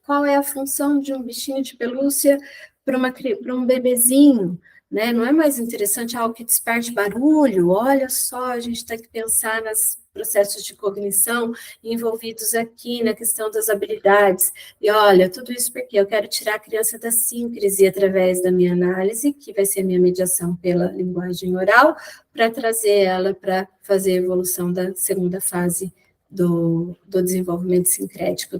Qual é a função de um bichinho de pelúcia para um bebezinho, né? Não é mais interessante algo que desperte barulho? Olha só, a gente tem que pensar nos processos de cognição envolvidos aqui na questão das habilidades. E olha, tudo isso porque eu quero tirar a criança da síncrese através da minha análise, que vai ser a minha mediação pela linguagem oral, para trazer ela para fazer a evolução da segunda fase do desenvolvimento sincrético,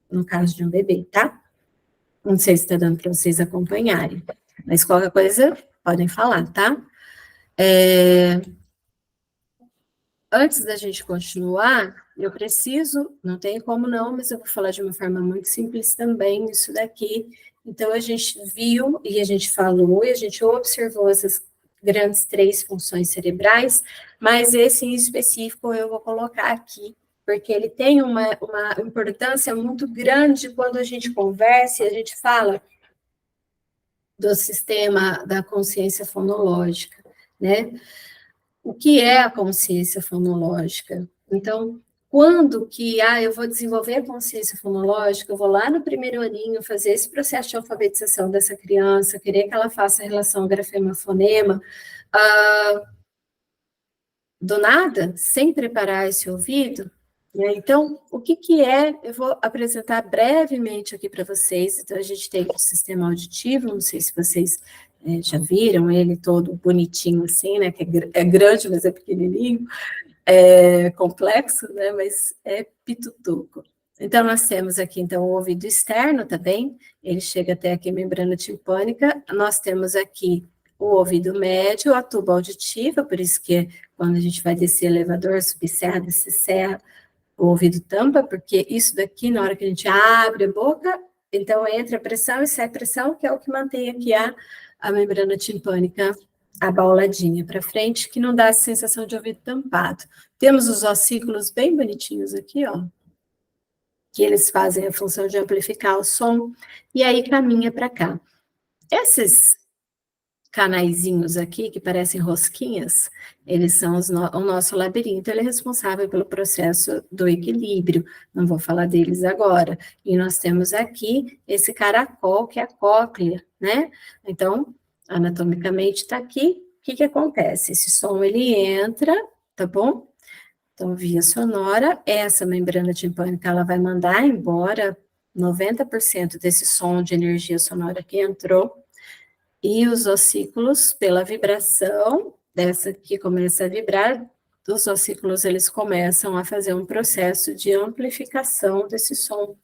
no caso de um bebê, tá? Não sei se está dando para vocês acompanharem, mas qualquer coisa, podem falar, tá? Antes da gente continuar, eu preciso, não tem como não, mas eu vou falar de uma forma muito simples também, isso daqui. Então, a gente viu, e a gente falou, e a gente observou essas grandes 3 funções cerebrais, mas esse em específico eu vou colocar aqui, porque ele tem uma importância muito grande quando a gente conversa e a gente fala do sistema da consciência fonológica, né? O que é a consciência fonológica? Então, quando que eu vou desenvolver a consciência fonológica, eu vou lá no primeiro aninho fazer esse processo de alfabetização dessa criança, querer que ela faça a relação grafema-fonema, do nada, sem preparar esse ouvido, né? Então, o que é? Eu vou apresentar brevemente aqui para vocês. Então, a gente tem o sistema auditivo, não sei se vocês já viram ele todo bonitinho assim, né? Que é grande, mas é pequenininho, é complexo, né? Mas é pitutuco. Então, nós temos aqui, então, o ouvido externo também, ele chega até aqui a membrana timpânica. Nós temos aqui o ouvido médio, a tuba auditiva, por isso que quando a gente vai descer elevador, subir serra, descer serra, o ouvido tampa, porque isso daqui, na hora que a gente abre a boca, então entra a pressão e sai a pressão, que é o que mantém aqui a membrana timpânica abauladinha para frente, que não dá a sensação de ouvido tampado. Temos os ossículos bem bonitinhos aqui, ó, que eles fazem a função de amplificar o som, e aí caminha para cá. Esses canaizinhos aqui, que parecem rosquinhas, eles são o nosso labirinto, ele é responsável pelo processo do equilíbrio, não vou falar deles agora. E nós temos aqui esse caracol, que é a cóclea, né? Então, anatomicamente está aqui, o que acontece? Esse som, ele entra, tá bom? Então, via sonora, essa membrana timpânica, ela vai mandar embora 90% desse som de energia sonora que entrou, e os ossículos, pela vibração, dessa que começa a vibrar, os ossículos, eles começam a fazer um processo de amplificação desse som.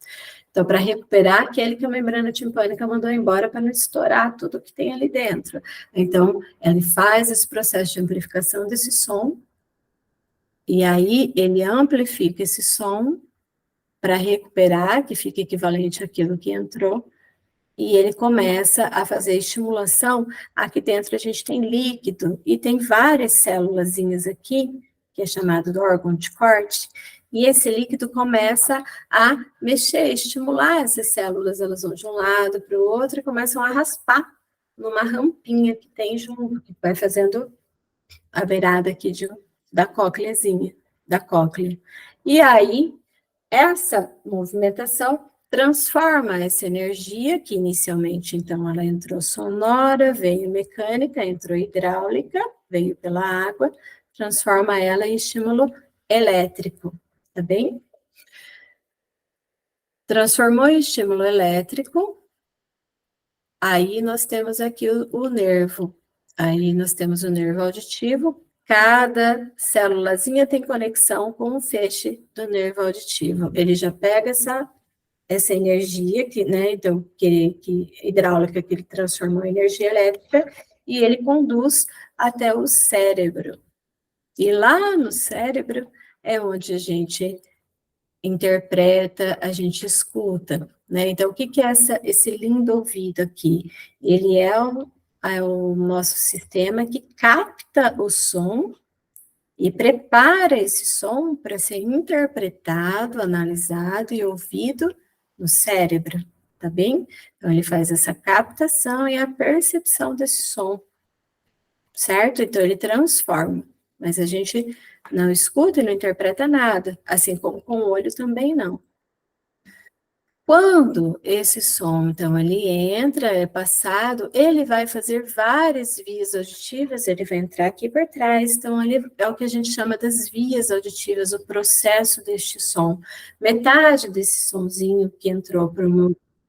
Então, para recuperar aquele que a membrana timpânica mandou embora para não estourar tudo que tem ali dentro. Então, ele faz esse processo de amplificação desse som, e aí ele amplifica esse som para recuperar, que fica equivalente àquilo que entrou, e ele começa a fazer estimulação. Aqui dentro a gente tem líquido, e tem várias célulazinhas aqui, que é chamado de órgão de corte, e esse líquido começa a mexer, estimular essas células, elas vão de um lado para o outro e começam a raspar numa rampinha que tem junto, que vai fazendo a beirada aqui da cócleazinha, da cóclea. E aí, essa movimentação transforma essa energia, que inicialmente, então, ela entrou sonora, veio mecânica, entrou hidráulica, veio pela água, transforma ela em estímulo elétrico, tá bem? Transformou em estímulo elétrico, aí nós temos aqui o nervo. Aí nós temos o nervo auditivo, cada célulazinha tem conexão com o feixe do nervo auditivo. Ele já pega essa energia, né, então, que hidráulica, que ele transformou em energia elétrica, e ele conduz até o cérebro. E lá no cérebro é onde a gente interpreta, a gente escuta, né? Então, o que é esse lindo ouvido aqui? Ele é o nosso sistema que capta o som e prepara esse som para ser interpretado, analisado e ouvido no cérebro, tá bem? Então, ele faz essa captação e a percepção desse som, certo? Então, ele transforma, mas a gente não escuta e não interpreta nada, assim como com o olho também não. Quando esse som, então, ele entra, é passado, ele vai fazer várias vias auditivas, ele vai entrar aqui por trás, então, ele é o que a gente chama das vias auditivas, o processo deste som. Metade desse sonzinho que entrou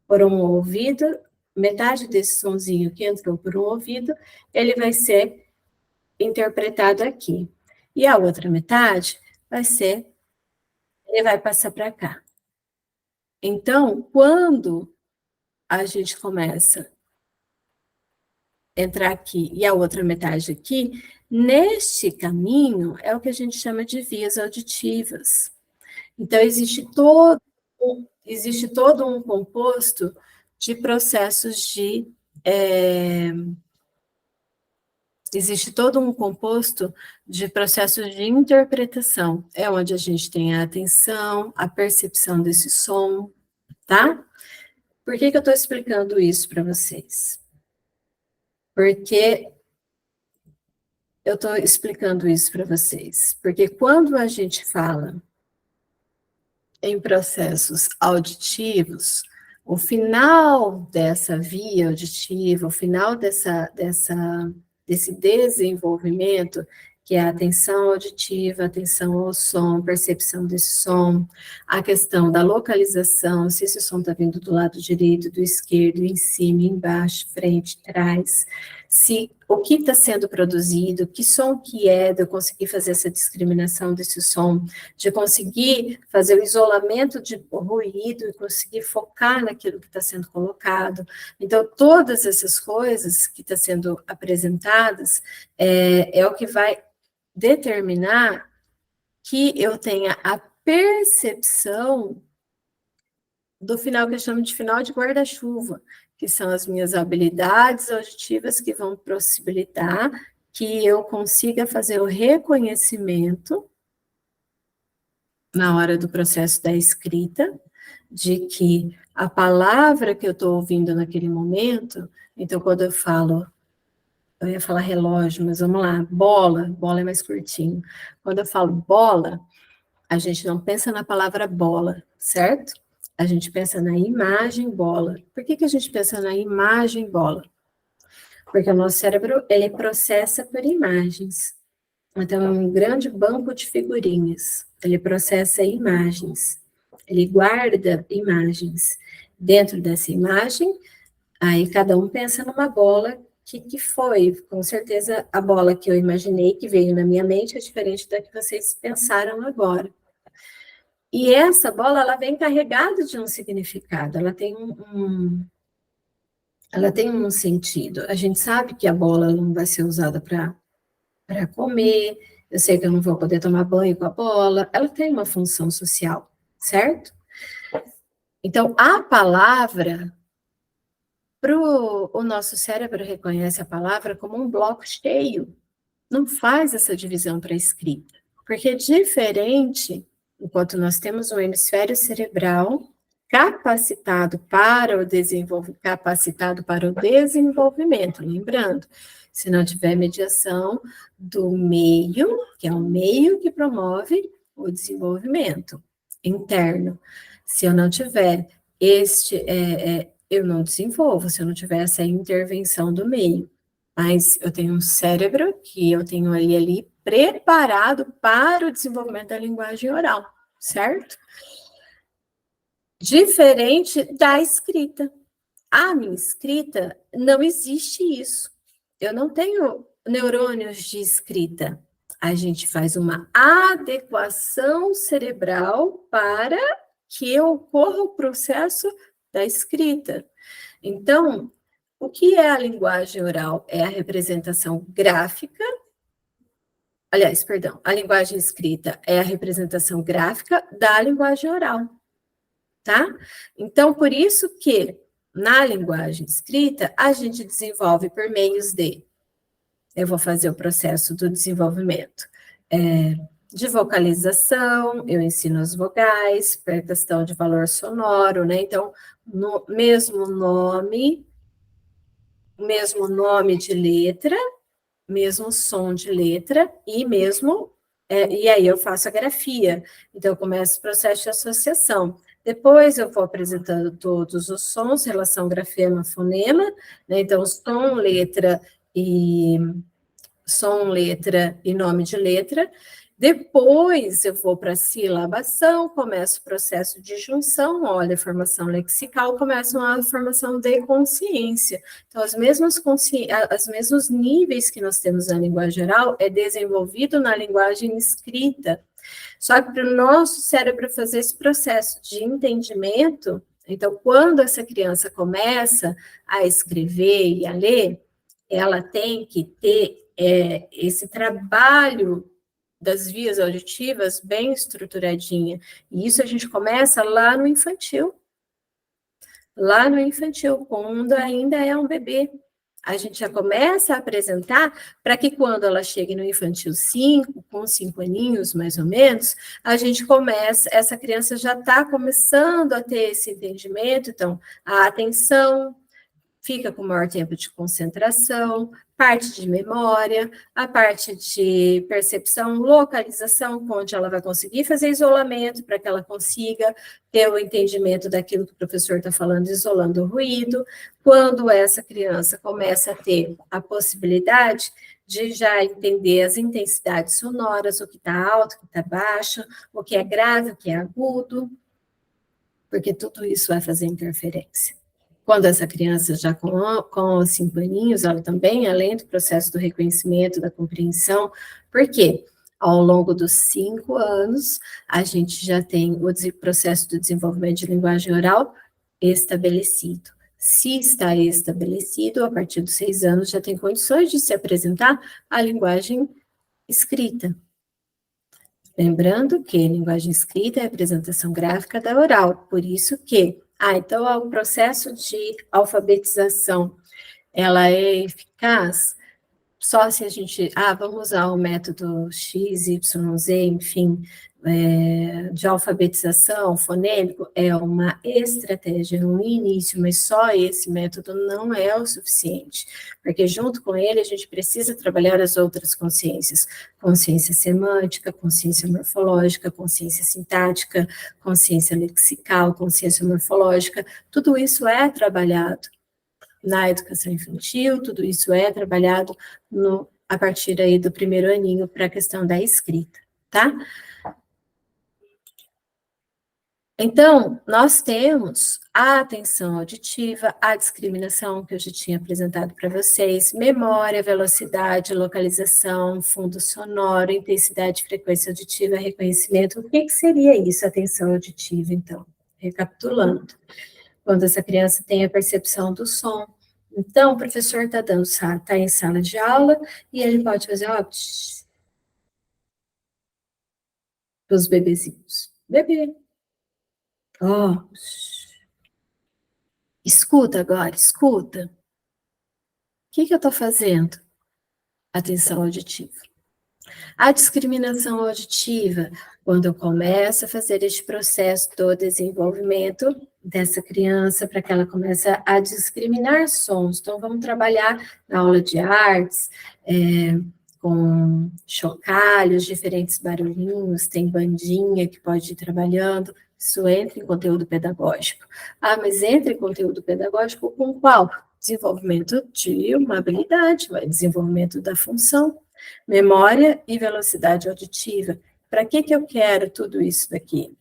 por um ouvido, metade desse sonzinho que entrou por um ouvido, ele vai ser interpretado aqui. E a outra metade ele vai passar para cá. Então, quando a gente começa a entrar aqui e a outra metade aqui, neste caminho é o que a gente chama de vias auditivas. Então, existe todo um composto de processos de... existe todo um composto de processos de interpretação. É onde a gente tem a atenção, a percepção desse som, tá? Por que eu estou explicando isso para vocês? Porque eu estou explicando isso para vocês? Porque quando a gente fala em processos auditivos, o final dessa via auditiva, o final desse desenvolvimento, que é a atenção auditiva, atenção ao som, percepção desse som, a questão da localização, se esse som está vindo do lado direito, do esquerdo, em cima, embaixo, frente, trás, se o que está sendo produzido, que som que é, de eu conseguir fazer essa discriminação desse som, de conseguir fazer o isolamento de ruído e conseguir focar naquilo que está sendo colocado. Então, todas essas coisas que estão sendo apresentadas é o que vai determinar que eu tenha a percepção do final que eu chamo de final de guarda-chuva, que são as minhas habilidades auditivas que vão possibilitar que eu consiga fazer o reconhecimento na hora do processo da escrita, de que a palavra que eu estou ouvindo naquele momento, então quando eu ia falar relógio, mas vamos lá, bola é mais curtinho. Quando eu falo bola, a gente não pensa na palavra bola, certo? A gente pensa na imagem bola. Por que a gente pensa na imagem bola? Porque o nosso cérebro, ele processa por imagens. Então, é um grande banco de figurinhas. Ele processa imagens. Ele guarda imagens. Dentro dessa imagem, aí cada um pensa numa bola que foi. Com certeza, a bola que eu imaginei, que veio na minha mente, é diferente da que vocês pensaram agora. E essa bola, ela vem carregada de um significado, ela tem ela tem um sentido. A gente sabe que a bola não vai ser usada para comer, eu sei que eu não vou poder tomar banho com a bola, ela tem uma função social, certo? Então, a palavra, o nosso cérebro reconhece a palavra como um bloco cheio, não faz essa divisão para a escrita, porque é diferente, enquanto nós temos um hemisfério cerebral capacitado para o desenvolvimento, lembrando, se não tiver mediação do meio, que é o meio que promove o desenvolvimento interno. Se eu não tiver eu não desenvolvo, se eu não tiver essa intervenção do meio. Mas eu tenho um cérebro que eu tenho ali preparado para o desenvolvimento da linguagem oral, certo? Diferente da escrita. A minha escrita, não existe isso. Eu não tenho neurônios de escrita. A gente faz uma adequação cerebral para que ocorra o processo da escrita. Então, o que é a linguagem oral? É a representação gráfica. Aliás, perdão, a linguagem escrita é a representação gráfica da linguagem oral, tá? Então, por isso que na linguagem escrita, a gente desenvolve por meios de... Eu vou fazer o processo do desenvolvimento de vocalização, eu ensino as vogais, para questão de valor sonoro, né? Então, no mesmo nome de letra, mesmo som de letra e e aí eu faço a grafia. Então, eu começo o processo de associação. Depois eu vou apresentando todos os sons, relação grafema, fonema, né? Então, som, letra e nome de letra. Depois eu vou para a silabação, começo o processo de junção, olha, formação lexical, começa a formação de consciência. Então, os mesmos níveis que nós temos na linguagem oral é desenvolvido na linguagem escrita. Só que para o nosso cérebro fazer esse processo de entendimento, então, quando essa criança começa a escrever e a ler, ela tem que ter esse trabalho das vias auditivas bem estruturadinha. E isso a gente começa lá no infantil. Lá no infantil, quando ainda é um bebê. A gente já começa a apresentar para que quando ela chegue no infantil 5, com 5 aninhos mais ou menos, a gente começa, essa criança já está começando a ter esse entendimento, então, a atenção fica com maior tempo de concentração, parte de memória, a parte de percepção, localização, onde ela vai conseguir fazer isolamento, para que ela consiga ter o entendimento daquilo que o professor está falando, isolando o ruído. Quando essa criança começa a ter a possibilidade de já entender as intensidades sonoras, o que está alto, o que está baixo, o que é grave, o que é agudo, porque tudo isso vai fazer interferência. Quando essa criança já com os 5 aninhos, ela também, além do processo do reconhecimento, da compreensão, porque ao longo dos 5 anos, a gente já tem o processo do desenvolvimento de linguagem oral estabelecido. Se está estabelecido, a partir dos 6 anos, já tem condições de se apresentar a linguagem escrita. Lembrando que linguagem escrita é a representação gráfica da oral, por isso que então, o processo de alfabetização, ela é eficaz só se a gente, vamos usar o método X, Y, Z, enfim, de alfabetização fonêmico, é uma estratégia no início, mas só esse método não é o suficiente, porque junto com ele a gente precisa trabalhar as outras consciências, consciência semântica, consciência morfológica, consciência sintática, consciência lexical, consciência morfológica, tudo isso é trabalhado na educação infantil, tudo isso é trabalhado a partir aí do primeiro aninho para a questão da escrita, tá? Então, nós temos a atenção auditiva, a discriminação, que eu já tinha apresentado para vocês, memória, velocidade, localização, fundo sonoro, intensidade, frequência auditiva, reconhecimento. O que seria isso, atenção auditiva, então? Recapitulando, quando essa criança tem a percepção do som. Então, o professor está em sala de aula e ele pode fazer, ó, os bebezinhos. Bebê. Ó, escuta agora, escuta. O que eu estou fazendo? Atenção auditiva. A discriminação auditiva, quando eu começo a fazer este processo do desenvolvimento dessa criança, para que ela comece a discriminar sons. Então, vamos trabalhar na aula de artes, com chocalhos, diferentes barulhinhos, tem bandinha que pode ir trabalhando, isso entra em conteúdo pedagógico. Ah, mas entra em conteúdo pedagógico com qual? Desenvolvimento de uma habilidade, desenvolvimento da função, memória e velocidade auditiva. Para que eu quero tudo isso daqui?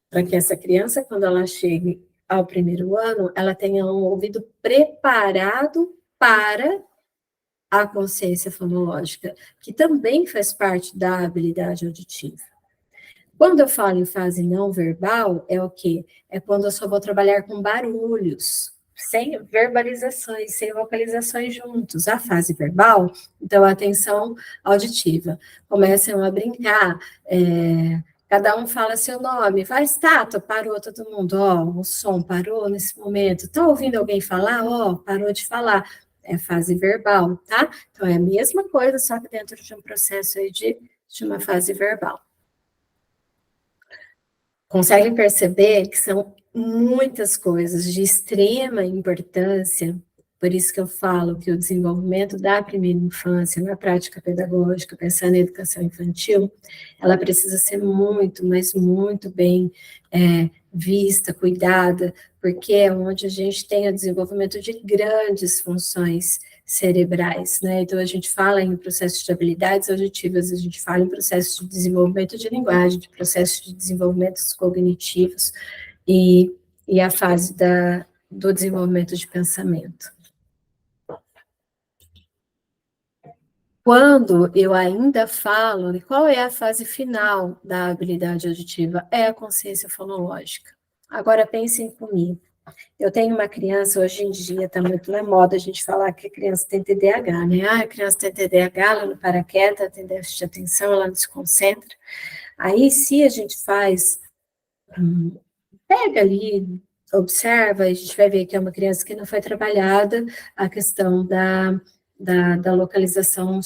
Para que essa criança, quando ela chegue ao primeiro ano, ela tenha um ouvido preparado para a consciência fonológica, que também faz parte da habilidade auditiva. Quando eu falo em fase não verbal, é o quê? É quando eu só vou trabalhar com barulhos, sem verbalizações, sem vocalizações juntos. A fase verbal, então, a atenção auditiva. Começam a brincar, cada um fala seu nome, vai, estátua, parou todo mundo, ó, o som parou nesse momento, tá ouvindo alguém falar? Ó, parou de falar. É fase verbal, tá? Então, é a mesma coisa, só que dentro de um processo aí de uma fase verbal. Conseguem perceber que são muitas coisas de extrema importância, por isso que eu falo que o desenvolvimento da primeira infância, na prática pedagógica, pensando em educação infantil, ela precisa ser muito, mas muito bem vista, cuidada, porque é onde a gente tem o desenvolvimento de grandes funções cerebrais, né? Então, a gente fala em processos de habilidades auditivas, a gente fala em processos de desenvolvimento de linguagem, de processos de desenvolvimentos cognitivos e a fase do desenvolvimento de pensamento. Quando eu ainda falo, qual é a fase final da habilidade auditiva? É a consciência fonológica. Agora, pensem comigo. Eu tenho uma criança, hoje em dia está muito na moda a gente falar que a criança tem TDAH, né? Ah, a criança tem TDAH, ela não para quieta, tem déficit de atenção, ela não se concentra. Aí, se a gente faz, pega ali, observa, a gente vai ver que é uma criança que não foi trabalhada a questão da localização,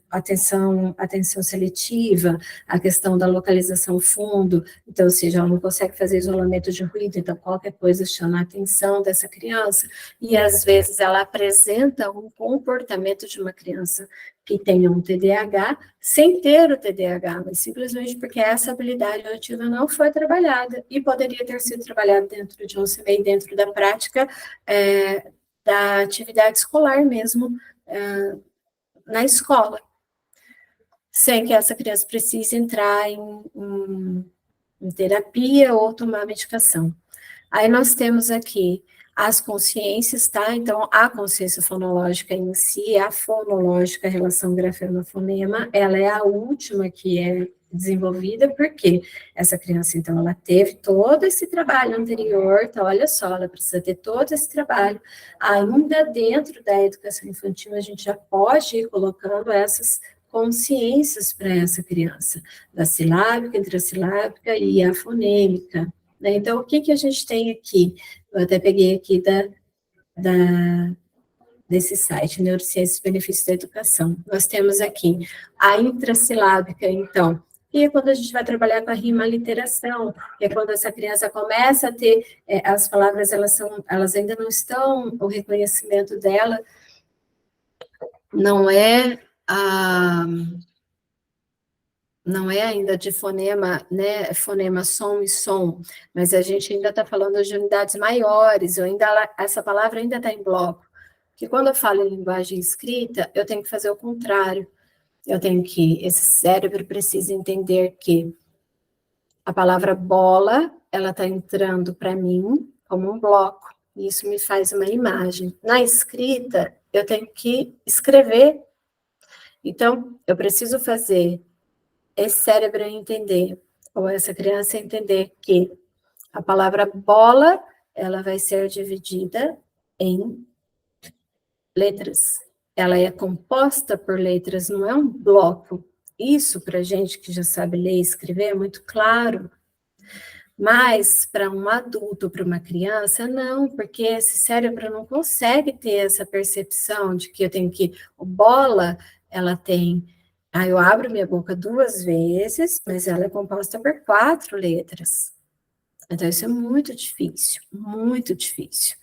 atenção seletiva, a questão da localização fundo, então, ou seja, ela não consegue fazer isolamento de ruído, então qualquer coisa chama a atenção dessa criança, e às vezes ela apresenta um comportamento de uma criança que tenha um TDAH, sem ter o TDAH, mas simplesmente porque essa habilidade auditiva não foi trabalhada, e poderia ter sido trabalhada dentro de um CMEI, dentro da prática da atividade escolar mesmo, na escola, sem que essa criança precise entrar em terapia ou tomar medicação. Aí nós temos aqui as consciências, tá? Então, a consciência fonológica em si, a fonológica, a relação grafema-fonema, ela é a última que é desenvolvida, porque essa criança, então, ela teve todo esse trabalho anterior, então, olha só, ela precisa ter todo esse trabalho, ainda dentro da educação infantil, a gente já pode ir colocando essas consciências para essa criança, da silábica, intrassilábica e a fonêmica, né? Então, o que a gente tem aqui? Eu até peguei aqui desse site, Neurociências e Benefícios da Educação. Nós temos aqui a intrassilábica, então, que é quando a gente vai trabalhar com a rima literação, que é quando essa criança começa a ter, as palavras, elas ainda não estão, o reconhecimento dela não é ainda de fonema, né, fonema som e som, mas a gente ainda está falando de unidades maiores, essa palavra ainda está em bloco, porque quando eu falo em linguagem escrita, eu tenho que fazer o contrário, esse cérebro precisa entender que a palavra bola, ela está entrando para mim como um bloco. Isso me faz uma imagem. Na escrita, eu tenho que escrever. Então, eu preciso fazer esse cérebro entender, ou essa criança entender que a palavra bola, ela vai ser dividida em letras. Ela é composta por letras, não é um bloco. Isso, para gente que já sabe ler e escrever, é muito claro. Mas, para um adulto, para uma criança, não, porque esse cérebro não consegue ter essa percepção de que eu tenho que... O bola, ela tem... Aí eu abro minha boca 2 vezes, mas ela é composta por 4 letras. Então, isso é muito difícil, muito difícil.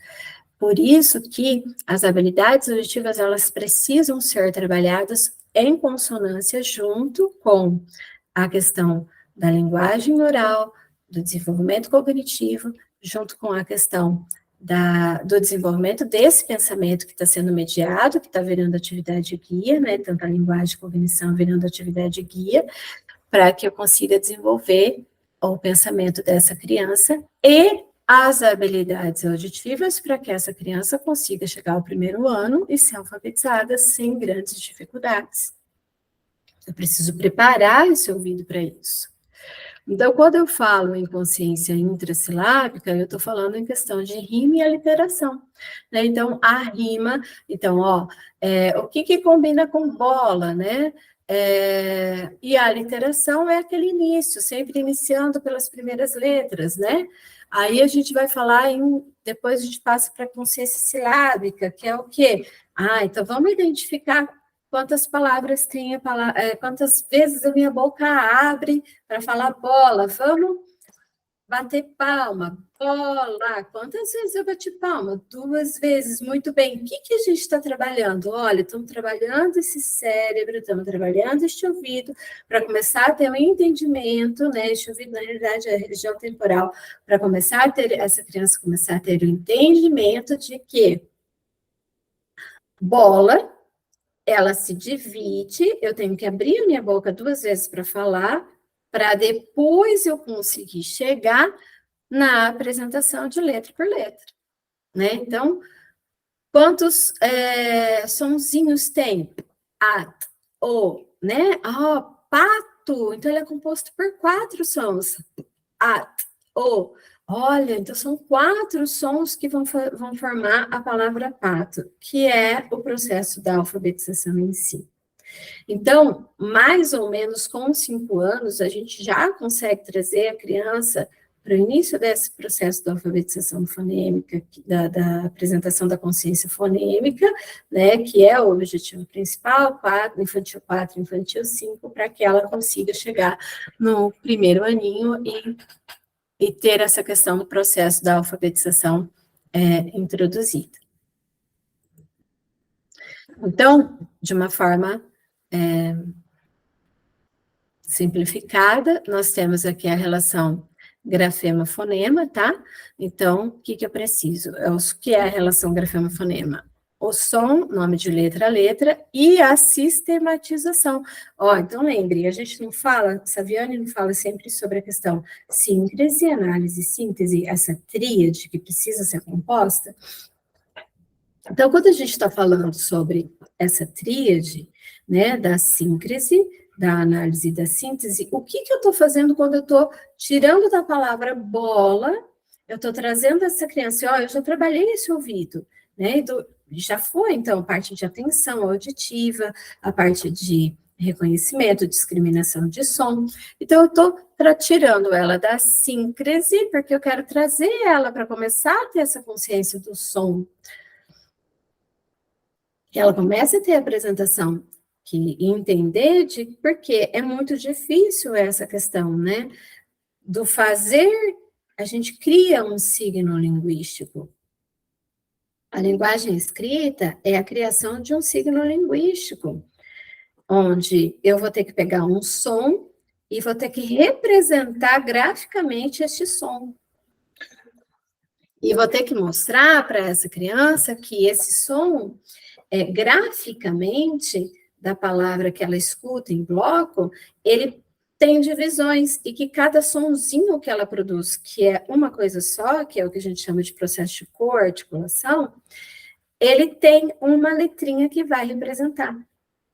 Por isso que as habilidades auditivas, elas precisam ser trabalhadas em consonância junto com a questão da linguagem oral, do desenvolvimento cognitivo, junto com a questão do desenvolvimento desse pensamento que está sendo mediado, que está virando atividade guia, né? Tanto a linguagem e cognição virando atividade guia, para que eu consiga desenvolver o pensamento dessa criança e as habilidades auditivas para que essa criança consiga chegar ao 1º ano e ser alfabetizada sem grandes dificuldades. Eu preciso preparar esse ouvido para isso. Então, quando eu falo em consciência intrassilábica, eu estou falando em questão de rima e aliteração, né? Então, a rima... Então, o que combina com bola, né? E a aliteração é aquele início, sempre iniciando pelas primeiras letras, né? Aí a gente vai falar depois a gente passa para a consciência silábica, que é o quê? Então vamos identificar quantas palavras tem quantas vezes a minha boca abre para falar bola. Vamos bater palma, bola. Quantas vezes eu bati palma? 2 vezes, muito bem. O que a gente está trabalhando? Olha, estamos trabalhando esse cérebro, estamos trabalhando este ouvido, para começar a ter um entendimento, né? Este ouvido, na realidade, é a região temporal, para começar a ter, essa criança começar a ter o entendimento de que bola, ela se divide, eu tenho que abrir a minha boca 2 vezes para falar, para depois eu conseguir chegar na apresentação de letra por letra, né? Então, quantos sonzinhos tem? At, o, né? Pato, então ele é composto por 4 sons. At, o. Olha, então são 4 sons que vão formar a palavra pato, que é o processo da alfabetização em si. Então, mais ou menos com 5 anos, a gente já consegue trazer a criança para o início desse processo da alfabetização fonêmica, da apresentação da consciência fonêmica, né, que é o objetivo principal, infantil 4, infantil 5, para que ela consiga chegar no 1º aninho e ter essa questão do processo da alfabetização introduzida. Então, de uma forma simplificada, nós temos aqui a relação grafema-fonema, tá? Então, o que eu preciso? O que é a relação grafema-fonema? O som, nome de letra a letra, e a sistematização. Então lembre, a gente não fala, Saviani não fala sempre sobre a questão síncrese, análise, síntese, essa tríade que precisa ser composta. Então, quando a gente está falando sobre essa tríade, né, da síncrese, da análise e da síntese, o que eu estou fazendo quando eu estou tirando da palavra bola, eu estou trazendo essa criança, eu já trabalhei esse ouvido, né, já foi, então, a parte de atenção auditiva, a parte de reconhecimento, discriminação de som, então eu estou tirando ela da síncrese, porque eu quero trazer ela para começar a ter essa consciência do som, que ela comece a ter a apresentação, que entender porque é muito difícil essa questão, né, do fazer, a gente cria um signo linguístico. A linguagem escrita é a criação de um signo linguístico, onde eu vou ter que pegar um som e vou ter que representar graficamente este som. E vou ter que mostrar para essa criança que esse som, graficamente, da palavra que ela escuta em bloco, ele tem divisões, e que cada sonzinho que ela produz, que é uma coisa só, que é o que a gente chama de processo de coarticulação, ele tem uma letrinha que vai representar.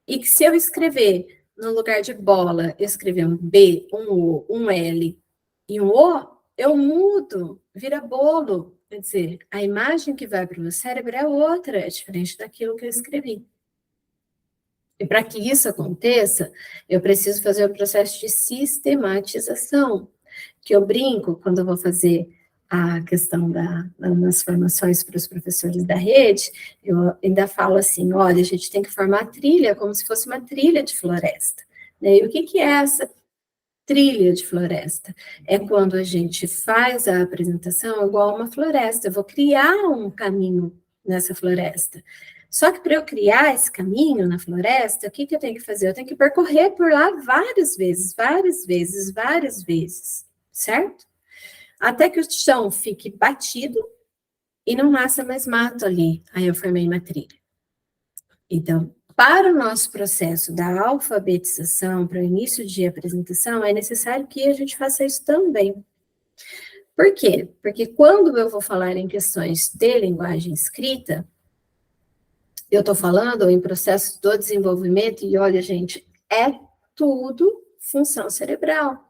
E que se eu escrever, no lugar de bola, eu escrever um B, um O, um L e um O, eu mudo, vira bolo. Quer dizer, a imagem que vai para o meu cérebro é outra, é diferente daquilo que eu escrevi. E para que isso aconteça, eu preciso fazer o processo de sistematização, que eu brinco quando eu vou fazer a questão das formações para os professores da rede, eu ainda falo assim, olha, a gente tem que formar a trilha como se fosse uma trilha de floresta. E o que é essa trilha de floresta? É quando a gente faz a apresentação igual a uma floresta, eu vou criar um caminho nessa floresta. Só que para eu criar esse caminho na floresta, o que eu tenho que fazer? Eu tenho que percorrer por lá várias vezes, certo? Até que o chão fique batido e não nasça mais mato ali. Aí eu formei uma trilha. Então, para o nosso processo da alfabetização, para o início de apresentação, é necessário que a gente faça isso também. Por quê? Porque quando eu vou falar em questões de linguagem escrita, eu estou falando em processo do desenvolvimento, e olha, gente, é tudo função cerebral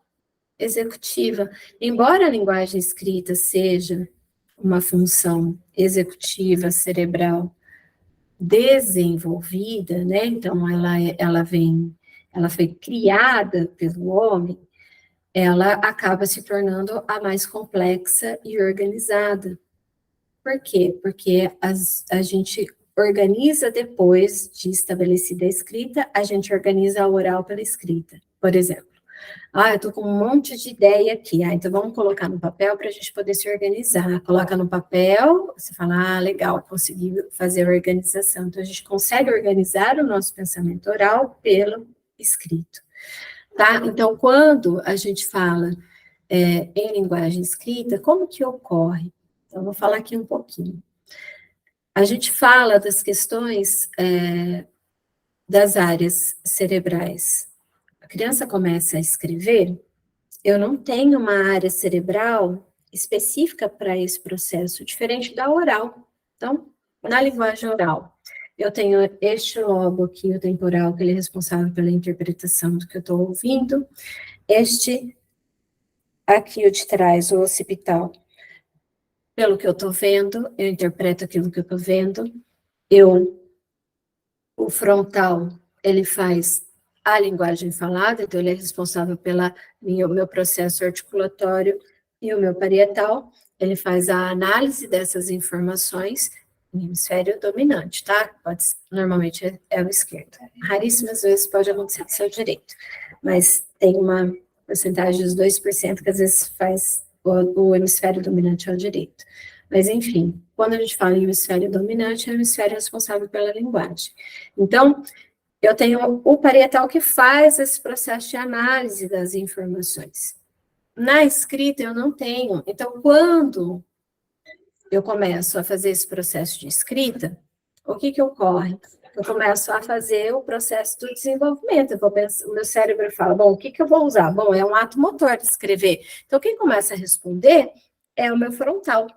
executiva. Embora a linguagem escrita seja uma função executiva cerebral desenvolvida, né? Então, ela foi criada pelo homem, ela acaba se tornando a mais complexa e organizada. Por quê? Porque a gente organiza depois de estabelecida a escrita, a gente organiza a oral pela escrita. Por exemplo, eu estou com um monte de ideia aqui, então vamos colocar no papel para a gente poder se organizar. Coloca no papel, você fala, legal, consegui fazer a organização. Então, a gente consegue organizar o nosso pensamento oral pelo escrito, tá? Então, quando a gente fala em linguagem escrita, como que ocorre? Então, vou falar aqui um pouquinho. A gente fala das questões das áreas cerebrais. A criança começa a escrever, eu não tenho uma área cerebral específica para esse processo, diferente da oral. Então, na linguagem oral, eu tenho este lobo aqui, o temporal, que ele é responsável pela interpretação do que eu estou ouvindo, este aqui, o de trás, o occipital, pelo que eu estou vendo, eu interpreto aquilo que eu estou vendo, o frontal, ele faz a linguagem falada, então ele é responsável pelo meu processo articulatório, e o meu parietal, ele faz a análise dessas informações no hemisfério dominante, tá? Normalmente é o esquerdo. Raríssimas vezes pode acontecer que seja o direito, mas tem uma porcentagem dos 2% que às vezes faz o hemisfério dominante ao direito. Mas, enfim, quando a gente fala em hemisfério dominante, é o hemisfério responsável pela linguagem. Então, eu tenho o parietal que faz esse processo de análise das informações. Na escrita, eu não tenho. Então, quando eu começo a fazer esse processo de escrita, o que ocorre? Eu começo a fazer o processo do desenvolvimento. O meu cérebro fala, bom, o que eu vou usar? Bom, é um ato motor de escrever. Então, quem começa a responder é o meu frontal.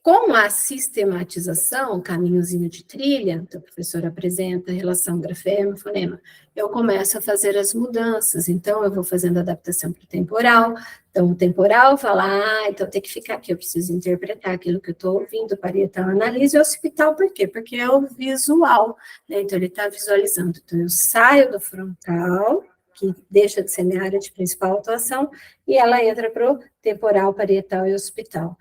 Com a sistematização, caminhozinho de trilha, então, o professor apresenta relação grafema-fonema, eu começo a fazer as mudanças, então eu vou fazendo adaptação para o temporal, então o temporal fala, então tem que ficar aqui, eu preciso interpretar aquilo que eu estou ouvindo, o parietal analisa, e o occipital, por quê? Porque é o visual, né? Então ele está visualizando, então eu saio do frontal, que deixa de ser minha área de principal atuação, e ela entra para o temporal, parietal e occipital.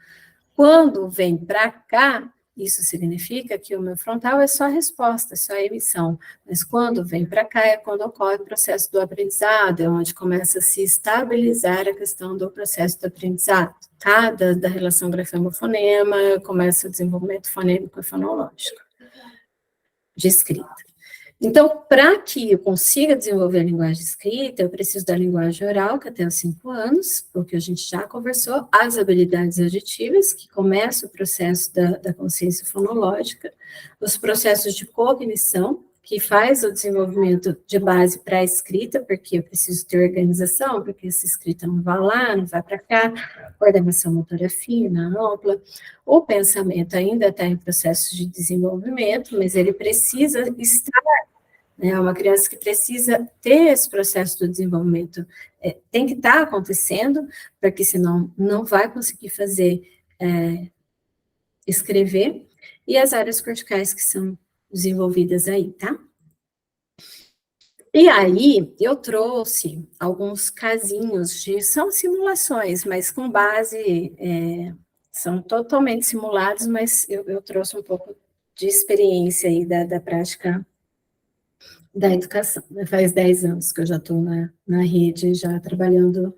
Quando vem para cá, isso significa que o meu frontal é só resposta, é só emissão. Mas quando vem para cá é quando ocorre o processo do aprendizado, é onde começa a se estabilizar a questão do processo do aprendizado, tá? Da relação grafema-fonema, começa o desenvolvimento fonêmico e fonológico de escrita. Então, para que eu consiga desenvolver a linguagem escrita, eu preciso da linguagem oral, que até os 5 anos, porque a gente já conversou, as habilidades auditivas, que começa o processo da consciência fonológica, os processos de cognição, que faz o desenvolvimento de base para a escrita, porque eu preciso ter organização, porque essa escrita não vai lá, não vai para cá, coordenação motora fina, ampla. O pensamento ainda está em processo de desenvolvimento, mas ele precisa estar, né, é uma criança que precisa ter esse processo do desenvolvimento, tem que estar acontecendo, porque senão não vai conseguir fazer, escrever, e as áreas corticais que são desenvolvidas aí, tá? E aí, eu trouxe alguns casinhos são simulações, mas com base, são totalmente simulados, mas eu trouxe um pouco de experiência aí da prática da educação, né? Faz 10 anos que eu já estou na rede, já trabalhando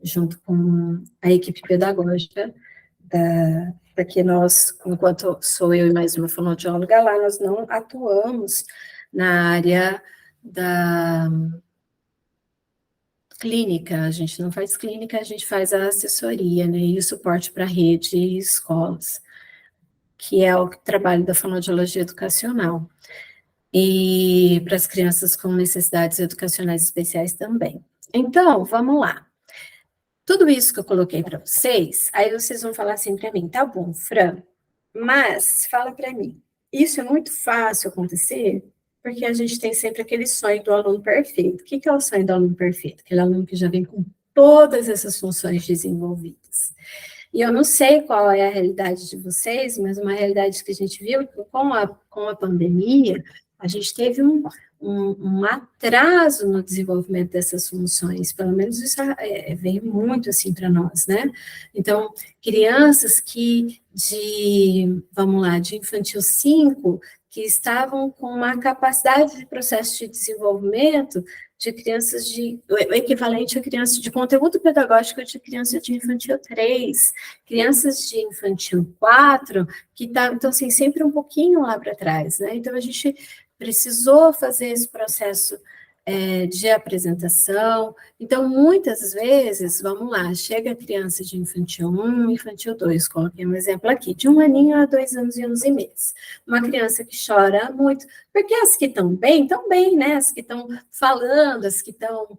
junto com a equipe pedagógica, porque nós, enquanto sou eu e mais uma fonoaudióloga lá, nós não atuamos na área da clínica, a gente não faz clínica, a gente faz a assessoria, né, e o suporte para a rede e escolas, que é o trabalho da fonoaudiologia educacional, e para as crianças com necessidades educacionais especiais também. Então, vamos lá. Tudo isso que eu coloquei para vocês, aí vocês vão falar assim para mim, tá bom, Fran, mas fala para mim, isso é muito fácil acontecer, porque a gente tem sempre aquele sonho do aluno perfeito. O que é o sonho do aluno perfeito? Aquele aluno que já vem com todas essas funções desenvolvidas. E eu não sei qual é a realidade de vocês, mas uma realidade que a gente viu, com a pandemia, a gente teve um atraso no desenvolvimento dessas funções, pelo menos isso veio muito assim para nós, né? Então, crianças vamos lá, de infantil 5, que estavam com uma capacidade de processo de desenvolvimento de crianças o equivalente a crianças de conteúdo pedagógico de criança de infantil 3, crianças de infantil 4, que então, assim, sempre um pouquinho lá para trás, né? Então, a gente precisou fazer esse processo de apresentação. Então, muitas vezes, vamos lá, chega a criança de infantil 1, infantil 2, coloquei um exemplo aqui, de 1 aninho a 2 anos e 11 meses. Uma criança que chora muito, porque as que estão bem, né? As que estão falando, as que estão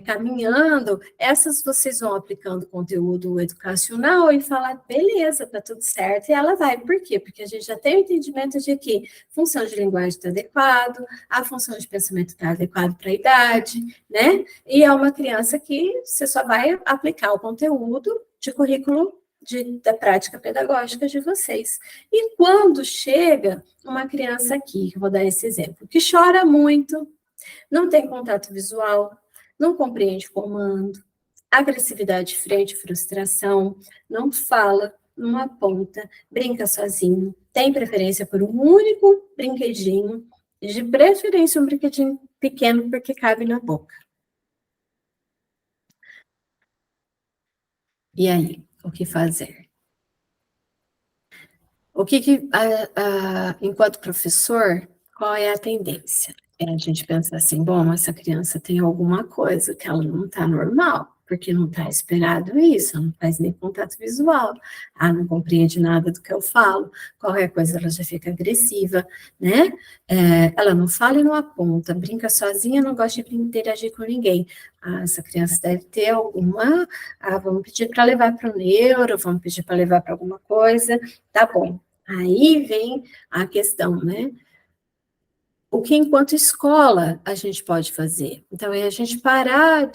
caminhando, essas vocês vão aplicando conteúdo educacional e falar, beleza, tá tudo certo, e ela vai. Por quê? Porque a gente já tem o entendimento de que função de linguagem está adequado, a função de pensamento está adequada para a idade, né? E é uma criança que você só vai aplicar o conteúdo de currículo da prática pedagógica de vocês. E quando chega uma criança aqui, eu vou dar esse exemplo, que chora muito, não tem contato visual, não compreende comando, agressividade frente, frustração, não fala, não aponta, brinca sozinho, tem preferência por um único brinquedinho, de preferência um brinquedinho pequeno, porque cabe na boca. E aí, o que fazer? Enquanto professor, qual é a tendência? A gente pensa assim, bom, essa criança tem alguma coisa que ela não está normal, porque não está esperado isso, não faz nem contato visual, não compreende nada do que eu falo, qualquer coisa ela já fica agressiva, né? Ela não fala e não aponta, brinca sozinha, não gosta de interagir com ninguém. Essa criança deve ter alguma, vamos pedir para levar para o neuro, vamos pedir para levar para alguma coisa, tá bom. Aí vem a questão, né? O que, enquanto escola, a gente pode fazer? Então, é a gente parar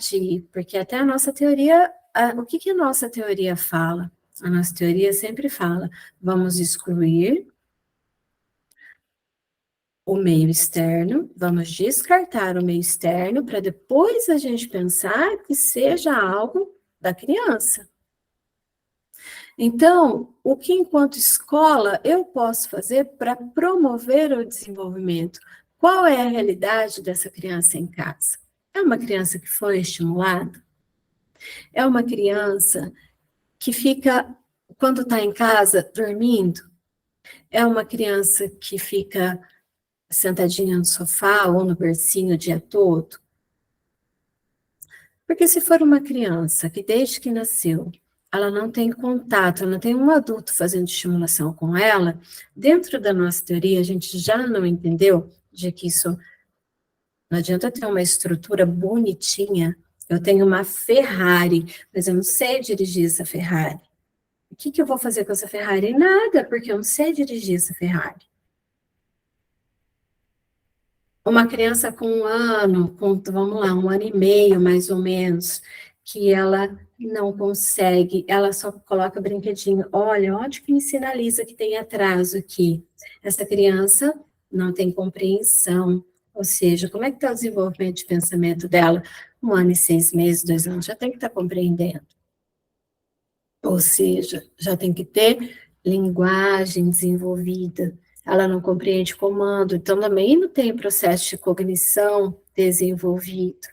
porque até a nossa teoria, o que a nossa teoria fala? A nossa teoria sempre fala, vamos excluir o meio externo, vamos descartar o meio externo, para depois a gente pensar que seja algo da criança. Então, o que, enquanto escola, eu posso fazer para promover o desenvolvimento? Qual é a realidade dessa criança em casa? É uma criança que foi estimulada? É uma criança que fica, quando está em casa, dormindo? É uma criança que fica sentadinha no sofá ou no bercinho o dia todo? Porque se for uma criança que desde que nasceu, ela não tem contato, ela não tem um adulto fazendo estimulação com ela, dentro da nossa teoria, a gente já não entendeu de que isso não adianta ter uma estrutura bonitinha. Eu tenho uma Ferrari, mas eu não sei dirigir essa Ferrari. O que eu vou fazer com essa Ferrari? Nada, porque eu não sei dirigir essa Ferrari. Uma criança com 1 ano, vamos lá, 1 ano e meio, mais ou menos, que ela não consegue, ela só coloca brinquedinho. Olha, onde que me sinaliza que tem atraso aqui? Essa criança não tem compreensão, ou seja, como é que está o desenvolvimento de pensamento dela? 1 ano e 6 meses, 2 anos, já tem que estar compreendendo. Ou seja, já tem que ter linguagem desenvolvida. Ela não compreende comando, então também não tem processo de cognição desenvolvido.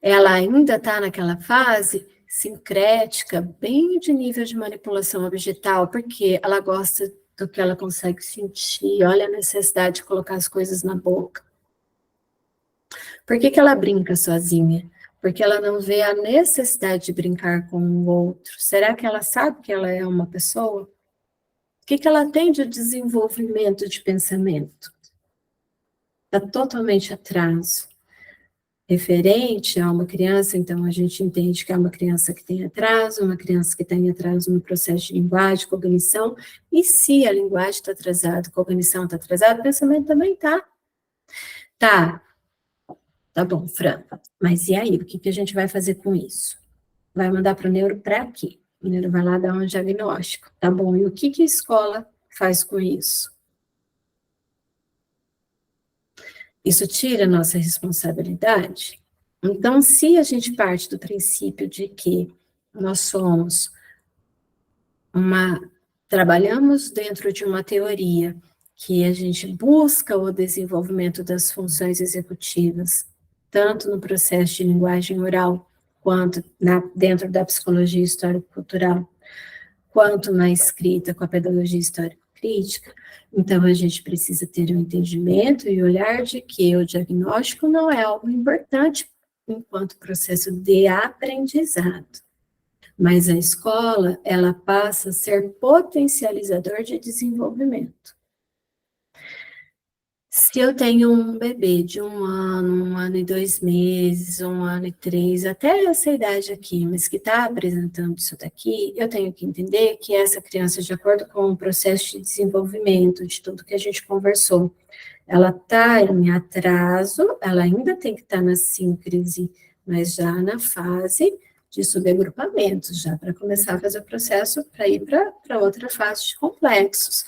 Ela ainda está naquela fase sincrética, bem de nível de manipulação objetal, porque ela gosta do que ela consegue sentir, olha a necessidade de colocar as coisas na boca. Por que ela brinca sozinha? Porque ela não vê a necessidade de brincar com o outro. Será que ela sabe que ela é uma pessoa? O que ela tem de desenvolvimento de pensamento? Está totalmente atraso. Referente a uma criança, então a gente entende que é uma criança que tem atraso, uma criança que tem atraso no processo de linguagem, cognição, e se a linguagem está atrasada, a cognição está atrasada, o pensamento também está. Tá bom, Fran, mas e aí, o que a gente vai fazer com isso? Vai mandar para o neuro para quê? O neuro vai lá dar um diagnóstico, tá bom, e o que a escola faz com isso? Isso tira a nossa responsabilidade? Então, se a gente parte do princípio de que nós somos trabalhamos dentro de uma teoria que a gente busca o desenvolvimento das funções executivas, tanto no processo de linguagem oral, quanto dentro da psicologia histórico-cultural, quanto na escrita com a pedagogia histórico-crítica, então a gente precisa ter um entendimento e olhar de que o diagnóstico não é algo importante enquanto processo de aprendizado. Mas a escola, ela passa a ser potencializador de desenvolvimento. Se eu tenho um bebê de 1 ano e 2 meses, 1 ano e 3, até essa idade aqui, mas que está apresentando isso daqui, eu tenho que entender que essa criança, de acordo com o processo de desenvolvimento, de tudo que a gente conversou, ela está em atraso, ela ainda tem que estar na síncrese, mas já na fase de subagrupamentos, já para começar a fazer o processo para ir para outra fase de complexos.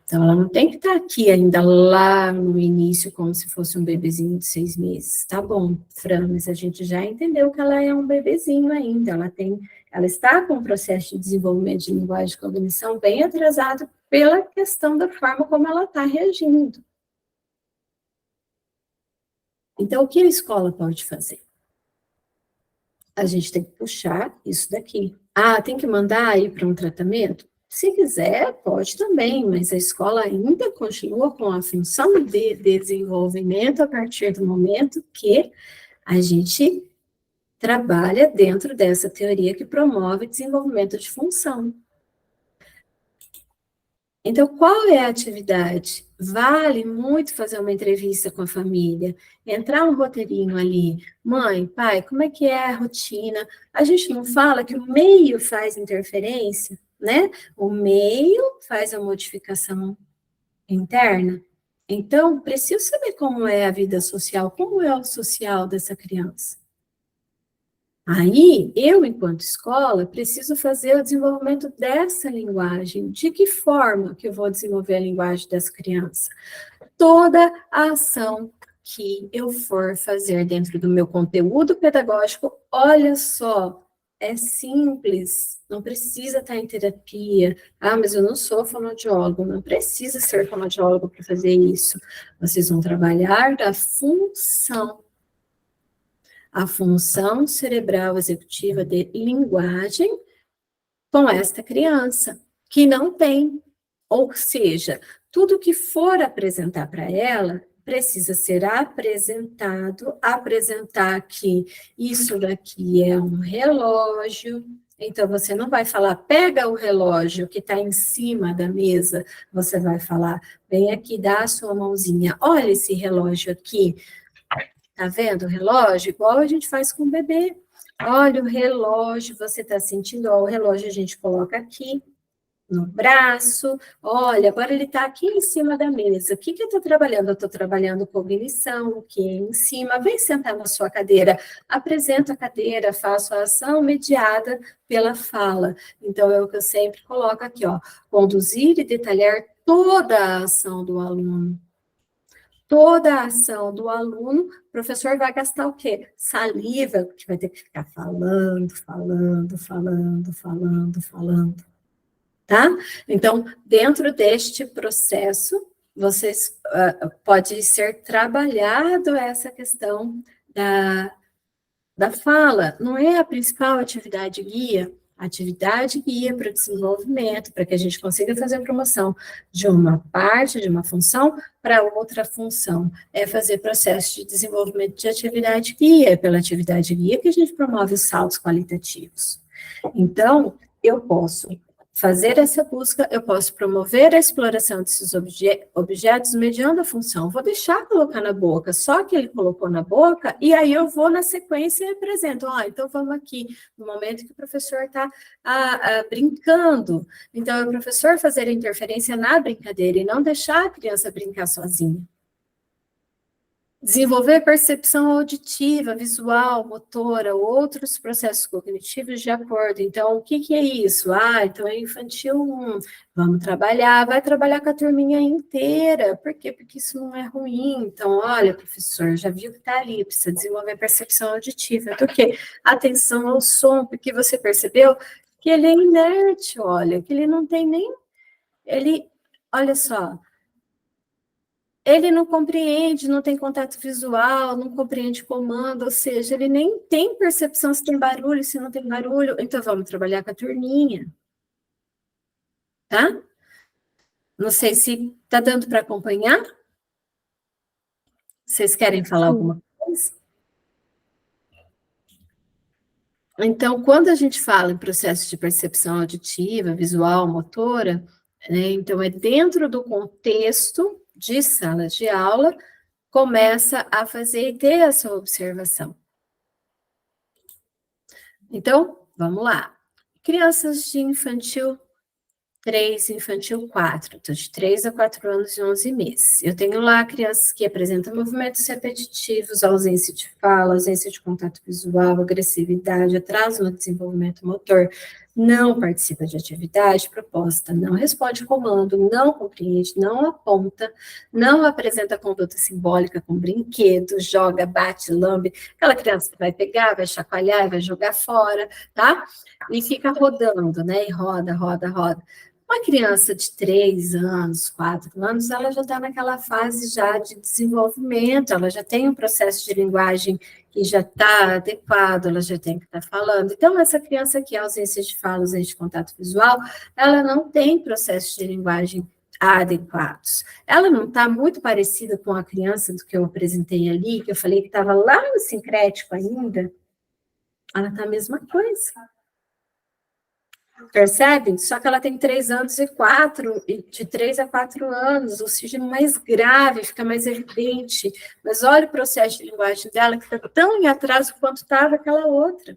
Então, ela não tem que estar aqui ainda lá no início, como se fosse um bebezinho de 6 meses. Tá bom, Fran, mas a gente já entendeu que ela é um bebezinho ainda, ela está com o processo de desenvolvimento de linguagem e cognição bem atrasado pela questão da forma como ela está reagindo. Então, o que a escola pode fazer? A gente tem que puxar isso daqui. Tem que mandar ir para um tratamento? Se quiser, pode também, mas a escola ainda continua com a função de desenvolvimento a partir do momento que a gente trabalha dentro dessa teoria que promove desenvolvimento de função. Então, qual é a atividade? Vale muito fazer uma entrevista com a família, entrar um roteirinho ali. Mãe, pai, como é que é a rotina? A gente não fala que o meio faz interferência, né? O meio faz a modificação interna. Então, preciso saber como é a vida social, como é o social dessa criança. Aí, eu, enquanto escola, preciso fazer o desenvolvimento dessa linguagem. De que forma que eu vou desenvolver a linguagem dessa criança? Toda a ação que eu for fazer dentro do meu conteúdo pedagógico, olha só, é simples, não precisa estar em terapia. Mas eu não sou fonoaudiólogo, não precisa ser fonoaudiólogo para fazer isso. Vocês vão trabalhar da função. A função cerebral executiva de linguagem com esta criança, que não tem. Ou seja, tudo que for apresentar para ela, precisa ser apresentado, apresentar que isso daqui é um relógio, Então, você não vai falar, pega o relógio que está em cima da mesa, você vai falar, vem aqui, dá a sua mãozinha, olha esse relógio aqui, tá vendo o relógio? Igual a gente faz com o bebê. Olha o relógio, você está sentindo, ó, o relógio a gente coloca aqui, no braço, olha, agora ele está aqui em cima da mesa. O que eu estou trabalhando? Eu estou trabalhando cognição, o que é em cima. Vem sentar na sua cadeira, apresento a cadeira, faço a ação mediada pela fala. Então, é o que eu sempre coloco aqui, ó, conduzir e detalhar toda a ação do aluno. Toda a ação do aluno, o professor vai gastar o quê? Saliva, que vai ter que ficar falando, tá? Então, dentro deste processo, vocês pode ser trabalhado essa questão da fala. Não é a principal atividade guia. Atividade guia para o desenvolvimento, para que a gente consiga fazer a promoção de uma parte, de uma função, para outra função. É fazer processo de desenvolvimento de atividade guia, é pela atividade guia que a gente promove os saltos qualitativos. Então, eu posso fazer essa busca, eu posso promover a exploração desses objetos mediando a função. Vou deixar colocar na boca, só que ele colocou na boca, e aí eu vou na sequência e apresento. Então vamos aqui, no momento que o professor está brincando. Então, é o professor fazer a interferência na brincadeira e não deixar a criança brincar sozinha. Desenvolver percepção auditiva, visual, motora, outros processos cognitivos de acordo. Então, o que é isso? Então é infantil 1. Vamos trabalhar, vai trabalhar com a turminha inteira. Por quê? Porque isso não é ruim. Então, olha, professor, já viu que está ali, precisa desenvolver percepção auditiva. Do quê? Atenção ao som, porque você percebeu que ele é inerte, olha, que ele não tem nem... olha só, ele não compreende, não tem contato visual, não compreende comando, ou seja, ele nem tem percepção se tem barulho, se não tem barulho. Então, vamos trabalhar com a turminha. Tá? Não sei se está dando para acompanhar. Vocês querem falar alguma coisa? Então, quando a gente fala em processo de percepção auditiva, visual, motora, né, então é dentro do contexto de sala de aula, começa a fazer e ter essa observação. Então, vamos lá. Crianças de infantil 3, infantil 4, então de 3 a 4 anos e 11 meses. Eu tenho lá crianças que apresentam movimentos repetitivos, ausência de fala, ausência de contato visual, agressividade, atraso no desenvolvimento motor, não participa de atividade proposta, não responde comando, não compreende, não aponta, não apresenta conduta simbólica com brinquedo, joga, bate, lambe, aquela criança que vai pegar, vai chacoalhar, vai jogar fora, tá? E fica rodando, né? E roda, roda, roda. Uma criança de 3 anos, 4 anos, ela já está naquela fase já de desenvolvimento, ela já tem um processo de linguagem que já está adequado, ela já tem que estar falando. Então, essa criança que é ausência de fala, ausência de contato visual, ela não tem processo de linguagem adequados. Ela não está muito parecida com a criança do que eu apresentei ali, que eu falei que estava lá no sincrético ainda. Ela está a mesma coisa. Percebem? Só que ela tem 3 anos e 4, e de 3 a 4 anos, o signo mais grave, fica mais evidente. Mas olha o processo de linguagem dela, que está tão em atraso quanto estava aquela outra.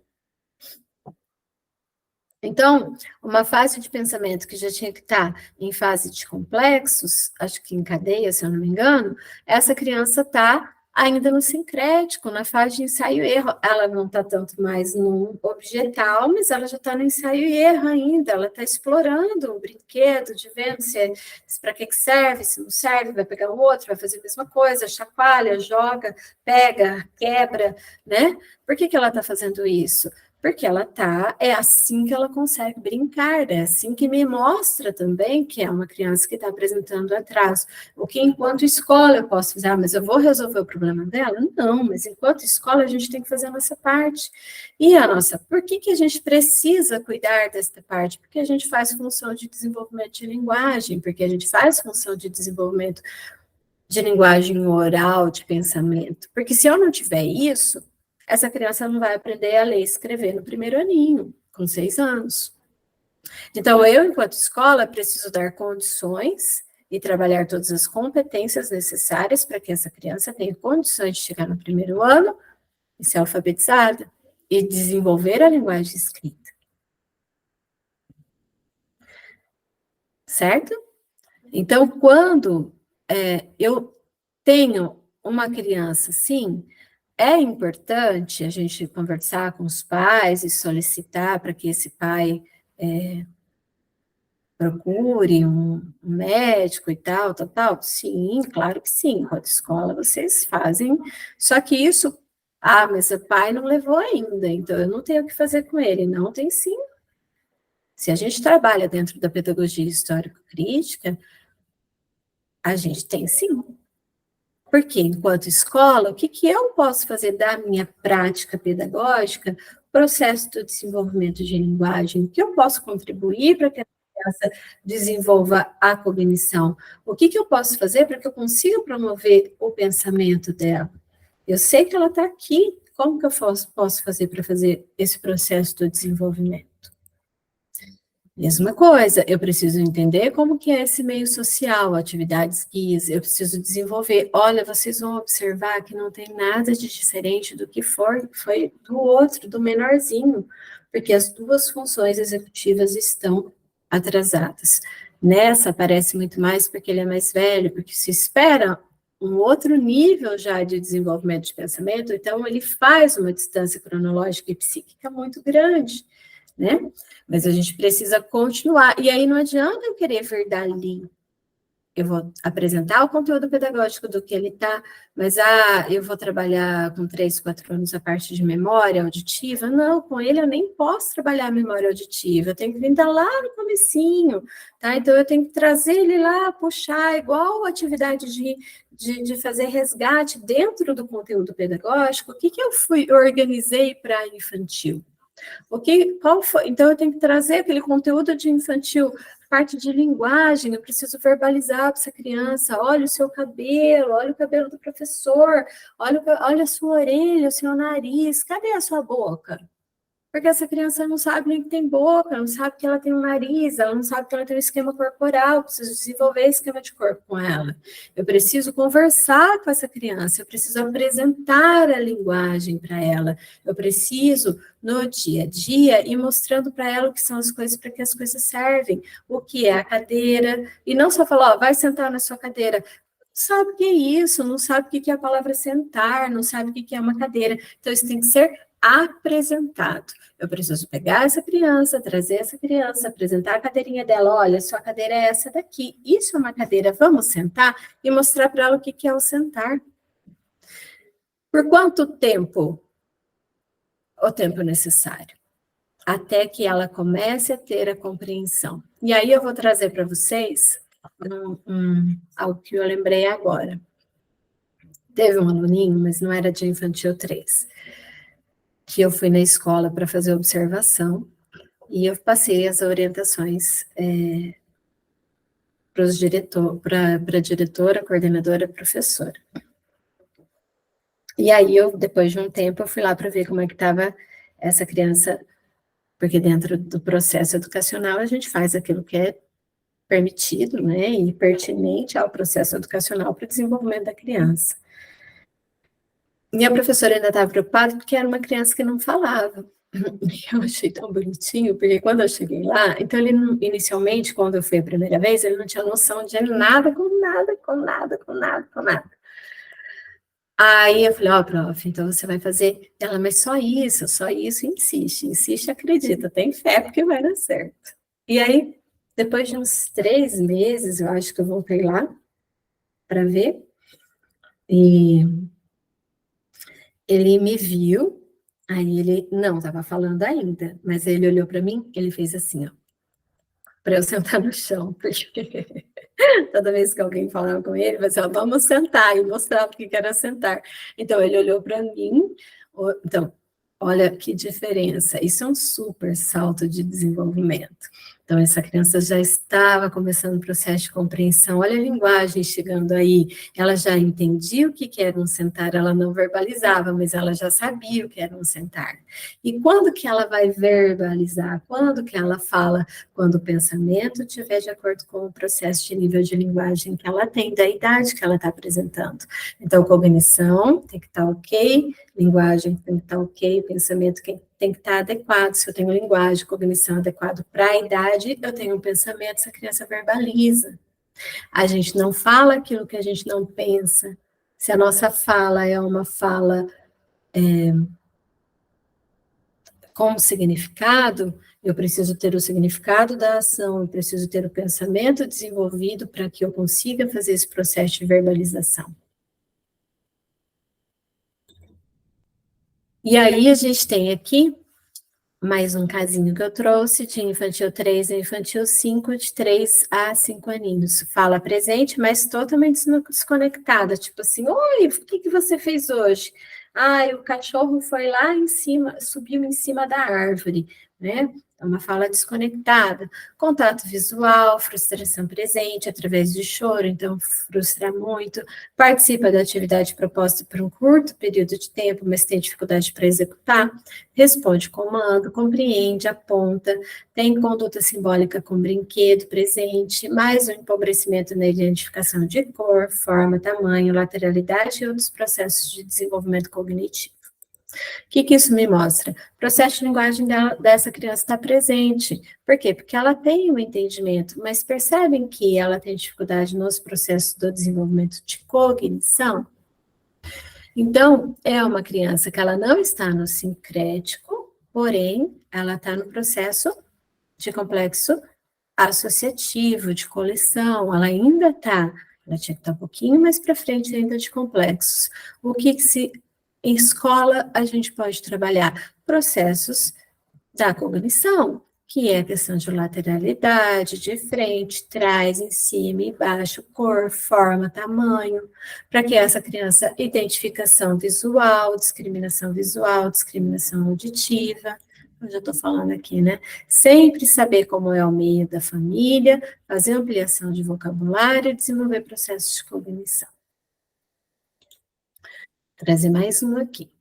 Então, uma fase de pensamento que já tinha que estar em fase de complexos, acho que em cadeia, se eu não me engano, essa criança está ainda no sincrético, na fase de ensaio e erro. Ela não está tanto mais no objetal, mas ela já está no ensaio e erro ainda. Ela está explorando o brinquedo, de vendo se para que serve, se não serve, vai pegar o outro, vai fazer a mesma coisa, chacoalha, joga, pega, quebra, né? Por que ela está fazendo isso? Porque é assim que ela consegue brincar, é assim que me mostra também que é uma criança que está apresentando atraso. O que enquanto escola eu posso fazer, mas eu vou resolver o problema dela? Não, mas enquanto escola a gente tem que fazer a nossa parte. E por que a gente precisa cuidar desta parte? Porque a gente faz função de desenvolvimento de linguagem, porque a gente faz função de desenvolvimento de linguagem oral, de pensamento. Porque se eu não tiver isso, essa criança não vai aprender a ler e escrever no primeiro aninho. com 6 anos. Então, eu, enquanto escola, preciso dar condições e trabalhar todas as competências necessárias para que essa criança tenha condições de chegar no primeiro ano e ser alfabetizada e desenvolver a linguagem escrita. Certo? Então, quando eu tenho uma criança assim, é importante a gente conversar com os pais e solicitar para que esse pai procure um médico e tal. Sim, claro que sim, enquanto escola vocês fazem, só que isso, mas o pai não levou ainda, então eu não tenho o que fazer com ele. Não, tem sim. Se a gente trabalha dentro da pedagogia histórico-crítica, a gente tem sim. Porque, enquanto escola, o que eu posso fazer da minha prática pedagógica, processo do desenvolvimento de linguagem, o que eu posso contribuir para que a criança desenvolva a cognição? O que eu posso fazer para que eu consiga promover o pensamento dela? Eu sei que ela está aqui, como que eu posso fazer para fazer esse processo do desenvolvimento? Mesma coisa, eu preciso entender como que é esse meio social, atividades guias, eu preciso desenvolver. Olha, vocês vão observar que não tem nada de diferente do que foi do outro, do menorzinho, porque as duas funções executivas estão atrasadas. Nessa aparece muito mais porque ele é mais velho, porque se espera um outro nível já de desenvolvimento de pensamento, então ele faz uma distância cronológica e psíquica muito grande, né? Mas a gente precisa continuar. E aí não adianta eu querer vir dali. Eu vou apresentar o conteúdo pedagógico do que ele está, mas eu vou trabalhar com 3, 4 anos a parte de memória auditiva. Não, com ele eu nem posso trabalhar a memória auditiva, eu tenho que vir lá no comecinho, tá? Então eu tenho que trazer ele lá, puxar, igual a atividade de fazer resgate dentro do conteúdo pedagógico. O que eu organizei para infantil? Qual foi? Então, eu tenho que trazer aquele conteúdo de infantil, parte de linguagem, eu preciso verbalizar para essa criança, olha o seu cabelo, olha o cabelo do professor, olha a sua orelha, o seu nariz, cadê a sua boca? Porque essa criança não sabe nem que tem boca, não sabe que ela tem um nariz, ela não sabe que ela tem um esquema corporal, eu preciso desenvolver esquema de corpo com ela. Eu preciso conversar com essa criança, eu preciso apresentar a linguagem para ela, eu preciso, no dia a dia, ir mostrando para ela o que são as coisas, para que as coisas servem, o que é a cadeira, e não só falar, vai sentar na sua cadeira. Não sabe o que é isso, não sabe o que é a palavra sentar, não sabe o que é uma cadeira. Então, isso tem que ser apresentado. Eu preciso pegar essa criança, trazer essa criança, apresentar a cadeirinha dela. Olha, sua cadeira é essa daqui. Isso é uma cadeira, vamos sentar? E mostrar para ela o que é o sentar. Por quanto tempo? O tempo necessário. Até que ela comece a ter a compreensão. E aí eu vou trazer para vocês algo que eu lembrei agora. Teve um aluninho, mas não era de infantil 3, que eu fui na escola para fazer observação, e eu passei as orientações para a diretora, coordenadora, professora. E aí, depois de um tempo, eu fui lá para ver como é que estava essa criança, porque dentro do processo educacional a gente faz aquilo que é permitido, né, e pertinente ao processo educacional para o desenvolvimento da criança. E a professora ainda estava preocupada porque era uma criança que não falava. Eu achei tão bonitinho, porque quando eu cheguei lá, então ele, inicialmente, quando eu fui a primeira vez, ele não tinha noção de nada com nada. Aí eu falei, prof, então você vai fazer. Ela, mas só isso, insiste, acredita, tem fé porque vai dar certo. E aí, depois de uns 3 meses, eu acho que eu voltei lá para ver, e ele me viu, aí ele não estava falando ainda, mas ele olhou para mim, ele fez assim, ó, para eu sentar no chão, porque toda vez que alguém falava com ele, ele assim, ó, vamos sentar, e mostrava o que era sentar. Então, ele olhou para mim, então, olha que diferença, isso é um super salto de desenvolvimento. Então, essa criança já estava começando o processo de compreensão. Olha a linguagem chegando aí. Ela já entendia o que era um sentar, ela não verbalizava, mas ela já sabia o que era um sentar. E quando que ela vai verbalizar? Quando que ela fala? Quando o pensamento estiver de acordo com o processo de nível de linguagem que ela tem, da idade que ela está apresentando. Então, cognição tem que estar ok, linguagem tem que estar ok, pensamento tem que estar adequado. Se eu tenho linguagem, cognição adequado para a idade, eu tenho um pensamento, essa criança verbaliza. A gente não fala aquilo que a gente não pensa. Se a nossa fala é uma fala com significado, eu preciso ter o significado da ação, eu preciso ter o pensamento desenvolvido para que eu consiga fazer esse processo de verbalização. E aí a gente tem aqui mais um casinho que eu trouxe de infantil 3 e infantil 5, de 3 a 5 aninhos. Fala presente, mas totalmente desconectada. Tipo assim, oi, o que você fez hoje? Ai, o cachorro foi lá em cima, subiu em cima da árvore, né? É uma fala desconectada. Contato visual, frustração presente através de choro, então frustra muito. Participa da atividade proposta por um curto período de tempo, mas tem dificuldade para executar. Responde comando, compreende, aponta, tem conduta simbólica com brinquedo presente, mais um empobrecimento na identificação de cor, forma, tamanho, lateralidade e outros processos de desenvolvimento cognitivo. O que isso me mostra? O processo de linguagem dessa criança está presente. Por quê? Porque ela tem um entendimento, mas percebem que ela tem dificuldade nos processos do desenvolvimento de cognição? Então, é uma criança que ela não está no sincrético, porém, ela está no processo de complexo associativo, de coleção, ela ainda está, ela tinha que estar um pouquinho mais para frente ainda de complexos. O que se em escola a gente pode trabalhar? Processos da cognição, que é a questão de lateralidade, de frente, trás, em cima, embaixo, cor, forma, tamanho, para que essa criança, identificação visual, discriminação auditiva, eu já estou falando aqui, né? Sempre saber como é o meio da família, fazer ampliação de vocabulário, desenvolver processos de cognição. Vou trazer mais um aqui.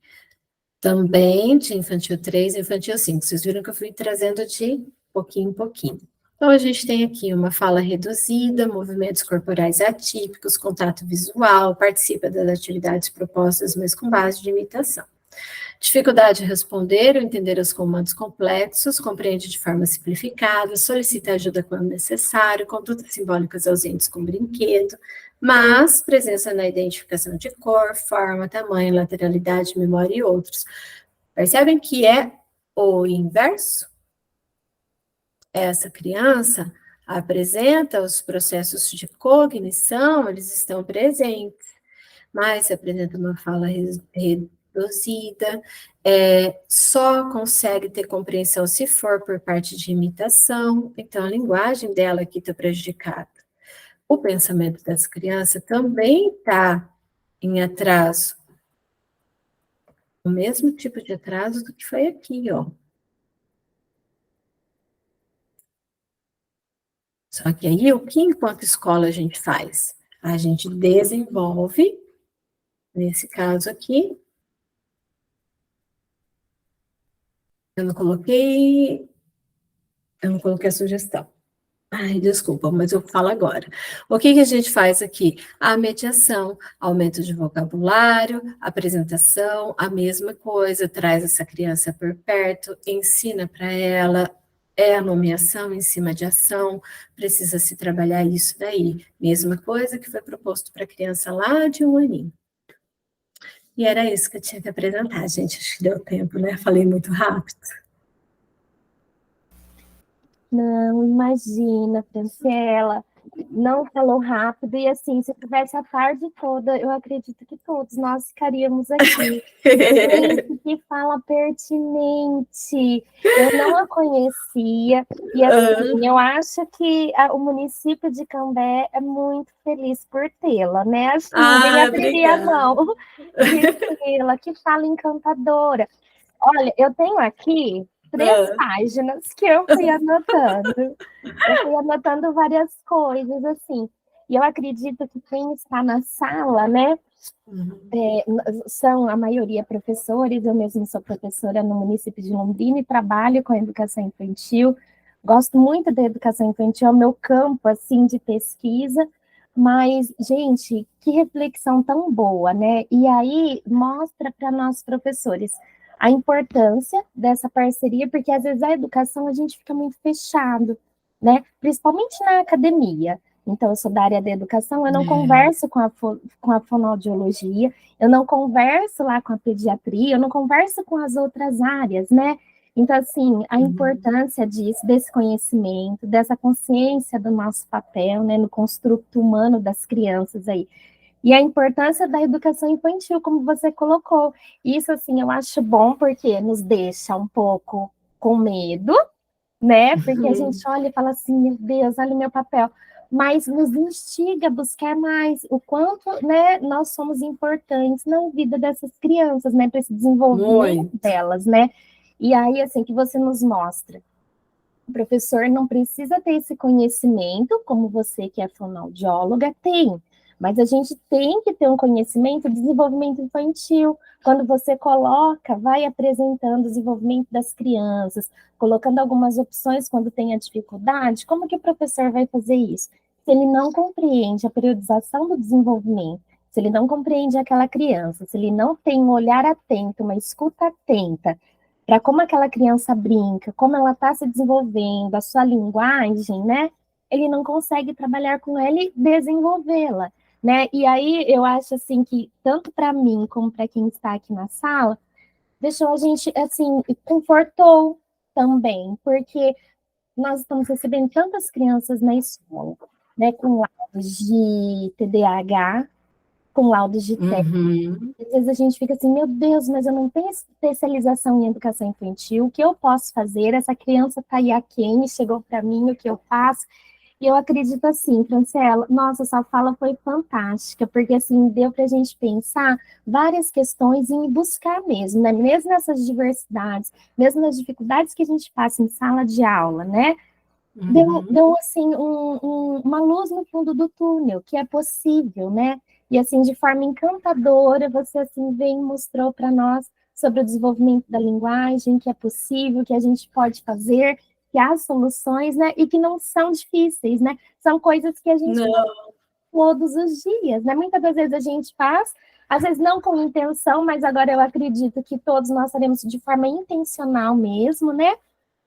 Também de infantil 3 e infantil 5. Vocês viram que eu fui trazendo de pouquinho em pouquinho. Então, a gente tem aqui uma fala reduzida, movimentos corporais atípicos, contato visual, participa das atividades propostas, mas com base de imitação. Dificuldade em responder ou entender os comandos complexos, compreende de forma simplificada, solicita ajuda quando necessário, condutas simbólicas ausentes com brinquedo, mas presença na identificação de cor, forma, tamanho, lateralidade, memória e outros. Percebem que é o inverso? Essa criança apresenta os processos de cognição, eles estão presentes, mas se apresenta uma fala reduzida, só consegue ter compreensão se for por parte de imitação, então a linguagem dela aqui está prejudicada. O pensamento dessa criança também está em atraso, o mesmo tipo de atraso do que foi aqui, ó. Só que aí, o que enquanto escola a gente faz? A gente desenvolve, nesse caso aqui, eu não coloquei a sugestão. Ai, desculpa, mas eu falo agora. O que a gente faz aqui? A mediação, aumento de vocabulário, apresentação, a mesma coisa, traz essa criança por perto, ensina para ela, é a nomeação em cima de ação, precisa se trabalhar isso daí. Mesma coisa que foi proposto para a criança lá de 1 aninho. E era isso que eu tinha que apresentar, gente. Acho que deu tempo, né? Falei muito rápido. Não, imagina, Franciela, não falou rápido, e assim, se tivesse a tarde toda, eu acredito que todos nós ficaríamos aqui. Gente, que fala pertinente! Eu não a conhecia, e assim, eu acho que o município de Cambé é muito feliz por tê-la, né? Acho que ninguém abriria a mão de tê-la, que fala encantadora. Olha, eu tenho aqui 3 páginas que eu fui anotando. Eu fui anotando várias coisas, assim. E eu acredito que quem está na sala, né, são a maioria professores, eu mesma sou professora no município de Londrina e trabalho com a educação infantil. Gosto muito da educação infantil, é o meu campo, assim, de pesquisa. Mas, gente, que reflexão tão boa, né? E aí mostra para nós professores a importância dessa parceria, porque às vezes a educação a gente fica muito fechado, né? Principalmente na academia. Então, eu sou da área da educação, eu não converso com a fonoaudiologia, eu não converso lá com a pediatria, eu não converso com as outras áreas, né? Então, assim, a importância disso, desse conhecimento, dessa consciência do nosso papel, né, no construto humano das crianças aí. E a importância da educação infantil, como você colocou. Isso, assim, eu acho bom porque nos deixa um pouco com medo, né? Porque a gente olha e fala assim, meu Deus, olha o meu papel. Mas nos instiga a buscar mais o quanto, né, nós somos importantes na vida dessas crianças, né? Para esse desenvolvimento delas, né? E aí, assim, que você nos mostra. O professor não precisa ter esse conhecimento, como você que é fonoaudióloga tem, mas a gente tem que ter um conhecimento de desenvolvimento infantil. Quando você coloca, vai apresentando o desenvolvimento das crianças, colocando algumas opções quando tem a dificuldade, como que o professor vai fazer isso? Se ele não compreende a periodização do desenvolvimento, se ele não compreende aquela criança, se ele não tem um olhar atento, uma escuta atenta, para como aquela criança brinca, como ela está se desenvolvendo, a sua linguagem, né? Ele não consegue trabalhar com ela e desenvolvê-la, né? E aí eu acho assim que tanto para mim como para quem está aqui na sala, deixou a gente assim, confortou também, porque nós estamos recebendo tantas crianças na escola, né, com laudos de TDAH, com laudos de TEA. Às vezes a gente fica assim, meu Deus, mas eu não tenho especialização em educação infantil, o que eu posso fazer? Essa criança está aí aquém, chegou para mim, o que eu faço? E eu acredito assim, Franciela, nossa, essa fala foi fantástica, porque assim, deu para a gente pensar várias questões e buscar mesmo, né? Mesmo nessas diversidades, mesmo nas dificuldades que a gente passa em sala de aula, né? Deu assim, uma luz no fundo do túnel, que é possível, né? E assim, de forma encantadora, você assim veio e mostrou para nós sobre o desenvolvimento da linguagem, que é possível, que a gente pode fazer, que há soluções, né? E que não são difíceis, né? São coisas que a gente faz todos os dias, né? Muitas das vezes a gente faz, às vezes não com intenção, mas agora eu acredito que todos nós faremos de forma intencional mesmo, né?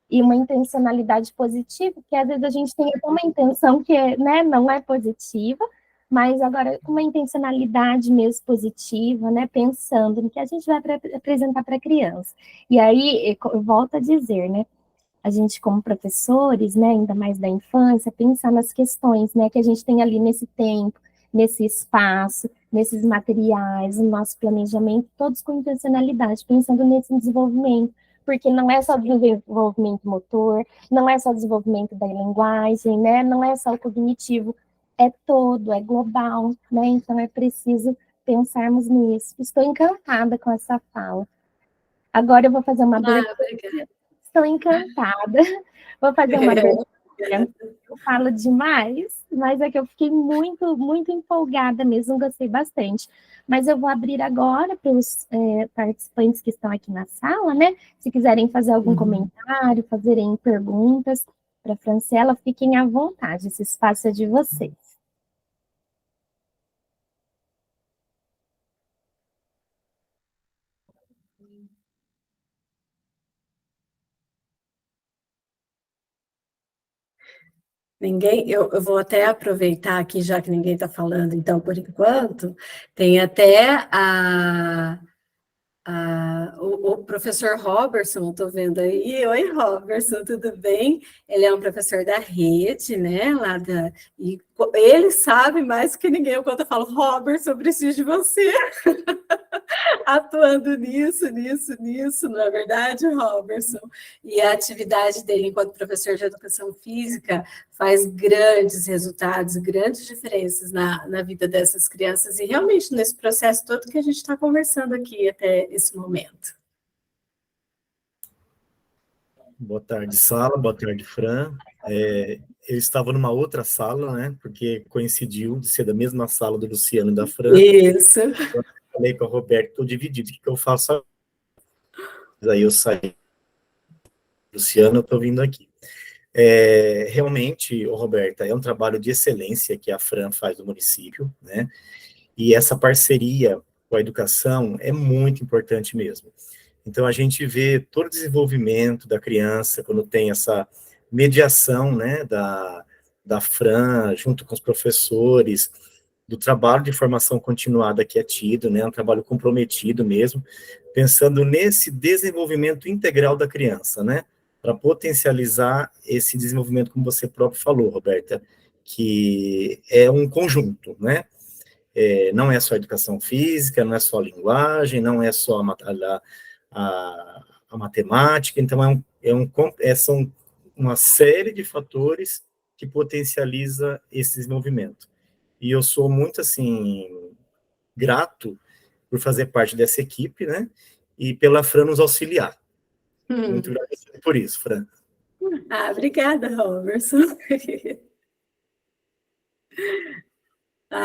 E uma intencionalidade positiva, porque às vezes a gente tem uma intenção que, né, não é positiva, mas agora com uma intencionalidade mesmo positiva, né, pensando no que a gente vai apresentar para a criança. E aí, eu volto a dizer, né, a gente como professores, né, ainda mais da infância, pensar nas questões, né, que a gente tem ali nesse tempo, nesse espaço, nesses materiais, no nosso planejamento, todos com intencionalidade, pensando nesse desenvolvimento, porque não é só desenvolvimento motor, não é só desenvolvimento da linguagem, né, não é só o cognitivo, é todo, é global, né, então é preciso pensarmos nisso. Estou encantada com essa fala. Agora eu vou fazer uma abertura. Estou encantada. Vou fazer uma abertura. Eu falo demais, mas é que eu fiquei muito, muito empolgada mesmo, gostei bastante. Mas eu vou abrir agora para os participantes que estão aqui na sala, né? Se quiserem fazer algum comentário, fazerem perguntas para a Franciela, fiquem à vontade, esse espaço é de vocês. Ninguém, eu vou até aproveitar aqui, já que ninguém está falando, então, por enquanto, tem até o professor Robertson, estou vendo aí. Oi, Robertson, tudo bem? Ele é um professor da rede, né? E ele sabe mais que ninguém. Quando eu falo, Robertson, eu preciso de você. Atuando nisso, não é verdade, Robertson? E a atividade dele enquanto professor de educação física faz grandes resultados, grandes diferenças na vida dessas crianças e realmente nesse processo todo que a gente está conversando aqui até esse momento. Boa tarde, sala. Boa tarde, Fran. Eu estava numa outra sala, né? Porque coincidiu de ser da mesma sala do Luciano e da Fran. Isso. Falei com a Roberta, estou dividido. O que eu faço? Aí eu saí. Luciano, eu estou vindo aqui. Realmente, Roberta, é um trabalho de excelência que a Fran faz no município, né? E essa parceria com a educação é muito importante mesmo. Então, a gente vê todo o desenvolvimento da criança, quando tem essa mediação, né, da Fran, junto com os professores, do trabalho de formação continuada que é tido, né, um trabalho comprometido mesmo, pensando nesse desenvolvimento integral da criança, né, para potencializar esse desenvolvimento, como você próprio falou, Roberta, que é um conjunto, né, não é só educação física, não é só linguagem, não é só a matemática, então são uma série de fatores que potencializa esse desenvolvimento. E eu sou muito, assim, grato por fazer parte dessa equipe, né, e pela Fran nos auxiliar. Muito grato por isso, Fran. Obrigada, Robertson.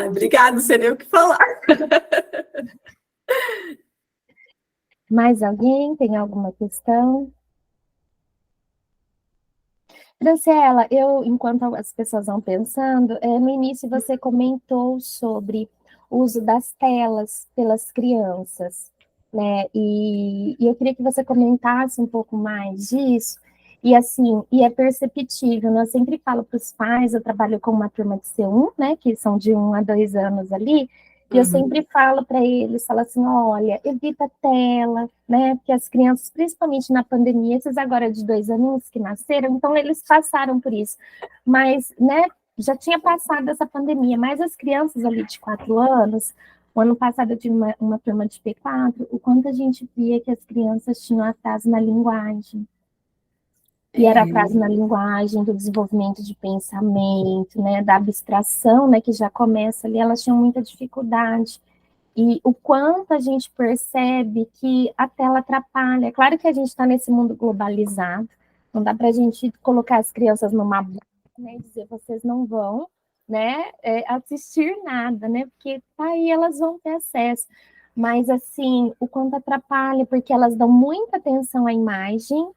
Obrigada, não sei nem o que falar. Mais alguém tem alguma questão? Franciela, enquanto as pessoas vão pensando, no início você comentou sobre o uso das telas pelas crianças, né? E eu queria que você comentasse um pouco mais disso. E assim, é perceptível, né? Eu sempre falo para os pais, eu trabalho com uma turma de C1, né? Que são de 1 a 2 anos ali, e eu sempre falo para eles, falo assim, olha, evita a tela, né? Porque as crianças, principalmente na pandemia, esses agora de 2 anos que nasceram, então eles passaram por isso. Mas, né, já tinha passado essa pandemia, mas as crianças ali de 4 anos, o ano passado eu tive uma turma de P4, o quanto a gente via que as crianças tinham atraso na linguagem. E era atraso na linguagem, do desenvolvimento de pensamento, né, da abstração, né, que já começa ali, elas tinham muita dificuldade. E o quanto a gente percebe que a tela atrapalha. Claro que a gente está nesse mundo globalizado, não dá para a gente colocar as crianças numa bolha, né, e dizer, vocês não vão, né, assistir nada, né, porque aí elas vão ter acesso. Mas, assim, o quanto atrapalha, porque elas dão muita atenção à imagem,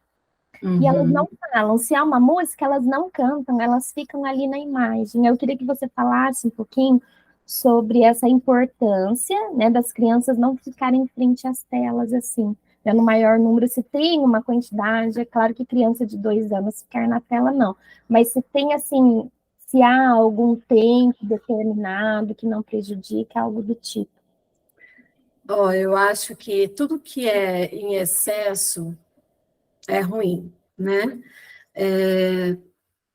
e elas não falam. Se há uma música, elas não cantam, elas ficam ali na imagem. Eu queria que você falasse um pouquinho sobre essa importância, né, das crianças não ficarem em frente às telas, assim, né, no maior número. Se tem uma quantidade, é claro que criança de 2 anos ficar na tela, não. Mas se tem, assim, se há algum tempo determinado que não prejudique, algo do tipo. Eu acho que tudo que é em excesso é ruim, né?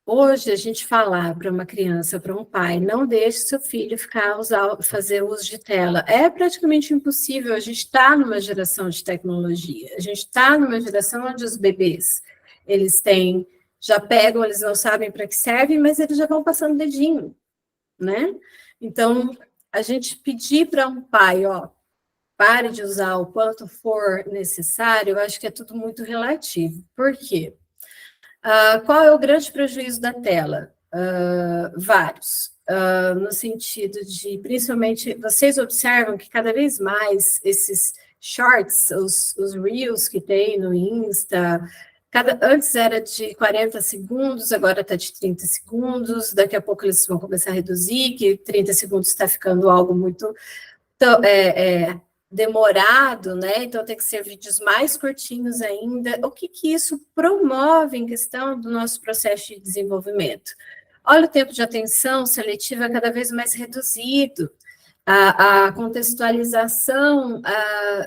Hoje, a gente falar para uma criança, para um pai, não deixe seu filho fazer uso de tela, é praticamente impossível. A gente está numa geração de tecnologia, a gente está numa geração onde os bebês, já pegam, eles não sabem para que servem, mas eles já vão passando o dedinho, né? Então, a gente pedir para um pai, pare de usar o quanto for necessário, eu acho que é tudo muito relativo. Por quê? Qual é o grande prejuízo da tela? Vários. No sentido de, principalmente, vocês observam que cada vez mais esses shorts, os reels que tem no Insta, antes era de 40 segundos, agora está de 30 segundos, daqui a pouco eles vão começar a reduzir, que 30 segundos está ficando algo muito demorado, né? Então tem que ser vídeos mais curtinhos ainda. O que isso promove em questão do nosso processo de desenvolvimento? Olha, o tempo de atenção seletiva cada vez mais reduzido. A contextualização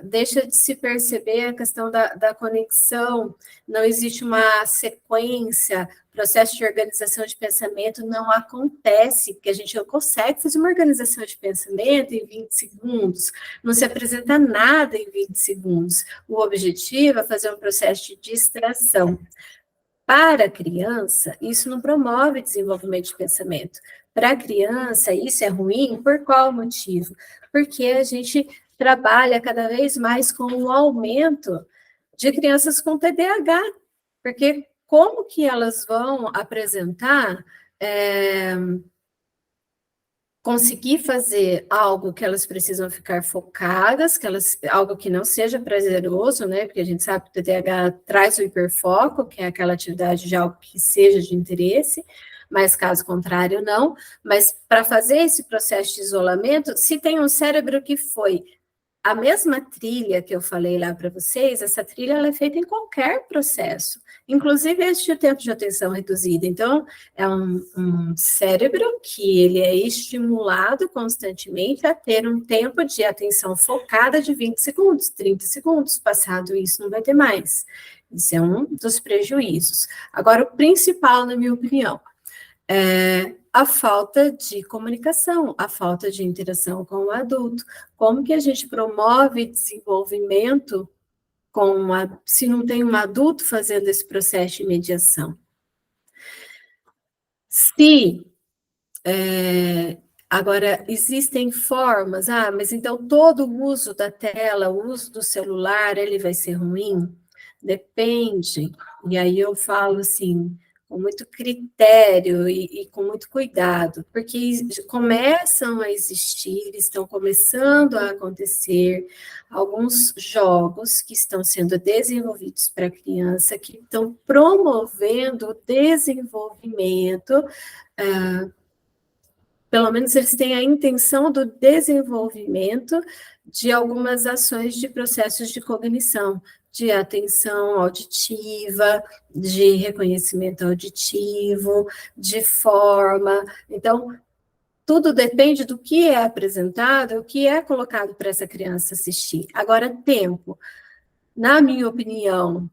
deixa de se perceber a questão da conexão, não existe uma sequência, processo de organização de pensamento não acontece, porque a gente não consegue fazer uma organização de pensamento em 20 segundos, não se apresenta nada em 20 segundos. O objetivo é fazer um processo de distração. Para a criança, isso não promove desenvolvimento de pensamento. Para a criança, isso é ruim, por qual motivo? Porque a gente trabalha cada vez mais com o aumento de crianças com TDAH, Porque como que elas vão apresentar, conseguir fazer algo que elas precisam ficar focadas, algo que não seja prazeroso, né? Porque a gente sabe que o TDAH traz o hiperfoco, que é aquela atividade de algo que seja de interesse, mas caso contrário, não. Mas para fazer esse processo de isolamento, se tem um cérebro que foi a mesma trilha que eu falei lá para vocês, essa trilha ela é feita em qualquer processo, inclusive este tempo de atenção reduzida. Então, é um cérebro que ele é estimulado constantemente a ter um tempo de atenção focada de 20 segundos, 30 segundos. Passado isso, não vai ter mais. Isso é um dos prejuízos. Agora, o principal, na minha opinião, é a falta de comunicação, a falta de interação com o adulto. Como que a gente promove desenvolvimento se não tem um adulto fazendo esse processo de mediação? Agora, existem formas, mas então todo o uso da tela, o uso do celular, ele vai ser ruim? Depende, e aí eu falo assim, com muito critério e com muito cuidado, porque começam a existir, estão começando a acontecer alguns jogos que estão sendo desenvolvidos para criança, que estão promovendo o desenvolvimento, pelo menos eles têm a intenção do desenvolvimento de algumas ações de processos de cognição, de atenção auditiva, de reconhecimento auditivo, de forma. Então, tudo depende do que é apresentado, o que é colocado para essa criança assistir. Agora, tempo, na minha opinião,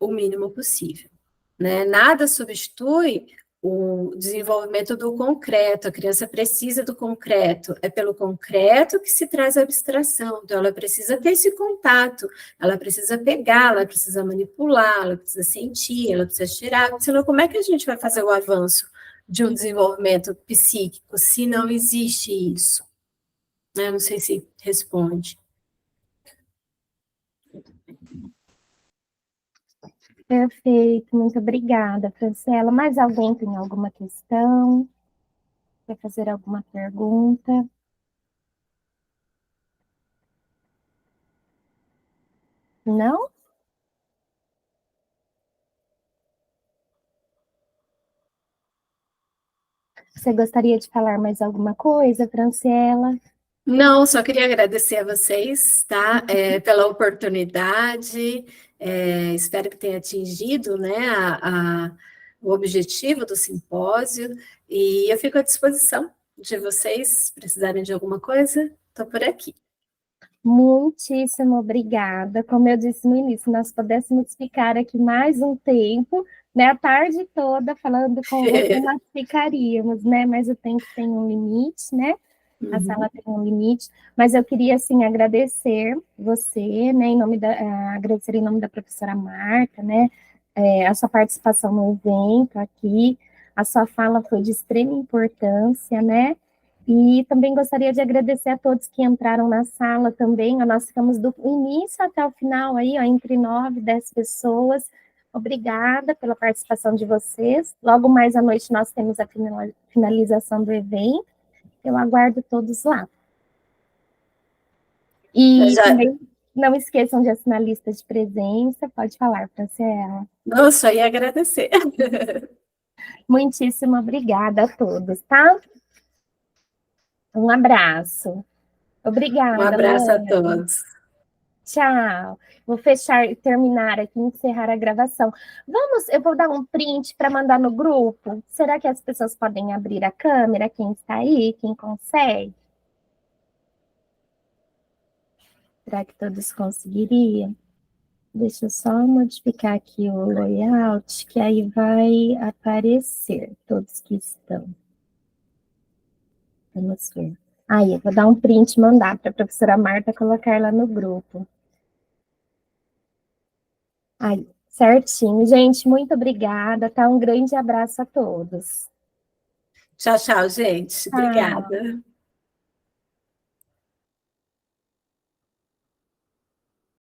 o mínimo possível, né? Nada substitui o desenvolvimento do concreto, a criança precisa do concreto, é pelo concreto que se traz a abstração, então ela precisa ter esse contato, ela precisa pegar, ela precisa manipular, ela precisa sentir, ela precisa tirar, senão como é que a gente vai fazer o avanço de um desenvolvimento psíquico se não existe isso? Eu não sei se responde. Perfeito, muito obrigada, Franciela. Mais alguém tem alguma questão? Quer fazer alguma pergunta? Não? Você gostaria de falar mais alguma coisa, Franciela? Não, só queria agradecer a vocês, tá, pela oportunidade, espero que tenha atingido, né, o objetivo do simpósio, e eu fico à disposição de vocês, se precisarem de alguma coisa, estou por aqui. Muitíssimo obrigada. Como eu disse no início, nós pudéssemos ficar aqui mais um tempo, né, a tarde toda falando com você, nós ficaríamos, né, mas o tempo tem um limite, né? A sala tem um limite, mas eu queria, assim, agradecer você, né, agradecer em nome da professora Marta, né, a sua participação no evento aqui, a sua fala foi de extrema importância, né, e também gostaria de agradecer a todos que entraram na sala também, nós ficamos do início até o final aí, ó, entre 9 e 10 pessoas, obrigada pela participação de vocês, logo mais à noite nós temos a finalização do evento, eu aguardo todos lá. E também não esqueçam de assinar a lista de presença. Pode falar, Franciela. Não, só ia agradecer. Muitíssimo obrigada a todos, tá? Um abraço. Obrigada. Um abraço Luana. a todos. Tchau. Vou fechar e terminar aqui, encerrar a gravação. Eu vou dar um print para mandar no grupo. Será que as pessoas podem abrir a câmera? Quem está aí? Quem consegue? Será que todos conseguiriam? Deixa eu só modificar aqui o layout, que aí vai aparecer todos que estão. Vamos ver. Aí, eu vou dar um print e mandar para a professora Marta colocar lá no grupo. Aí, certinho. Gente, muito obrigada, tá? Um grande abraço a todos. Tchau, tchau, gente. Obrigada.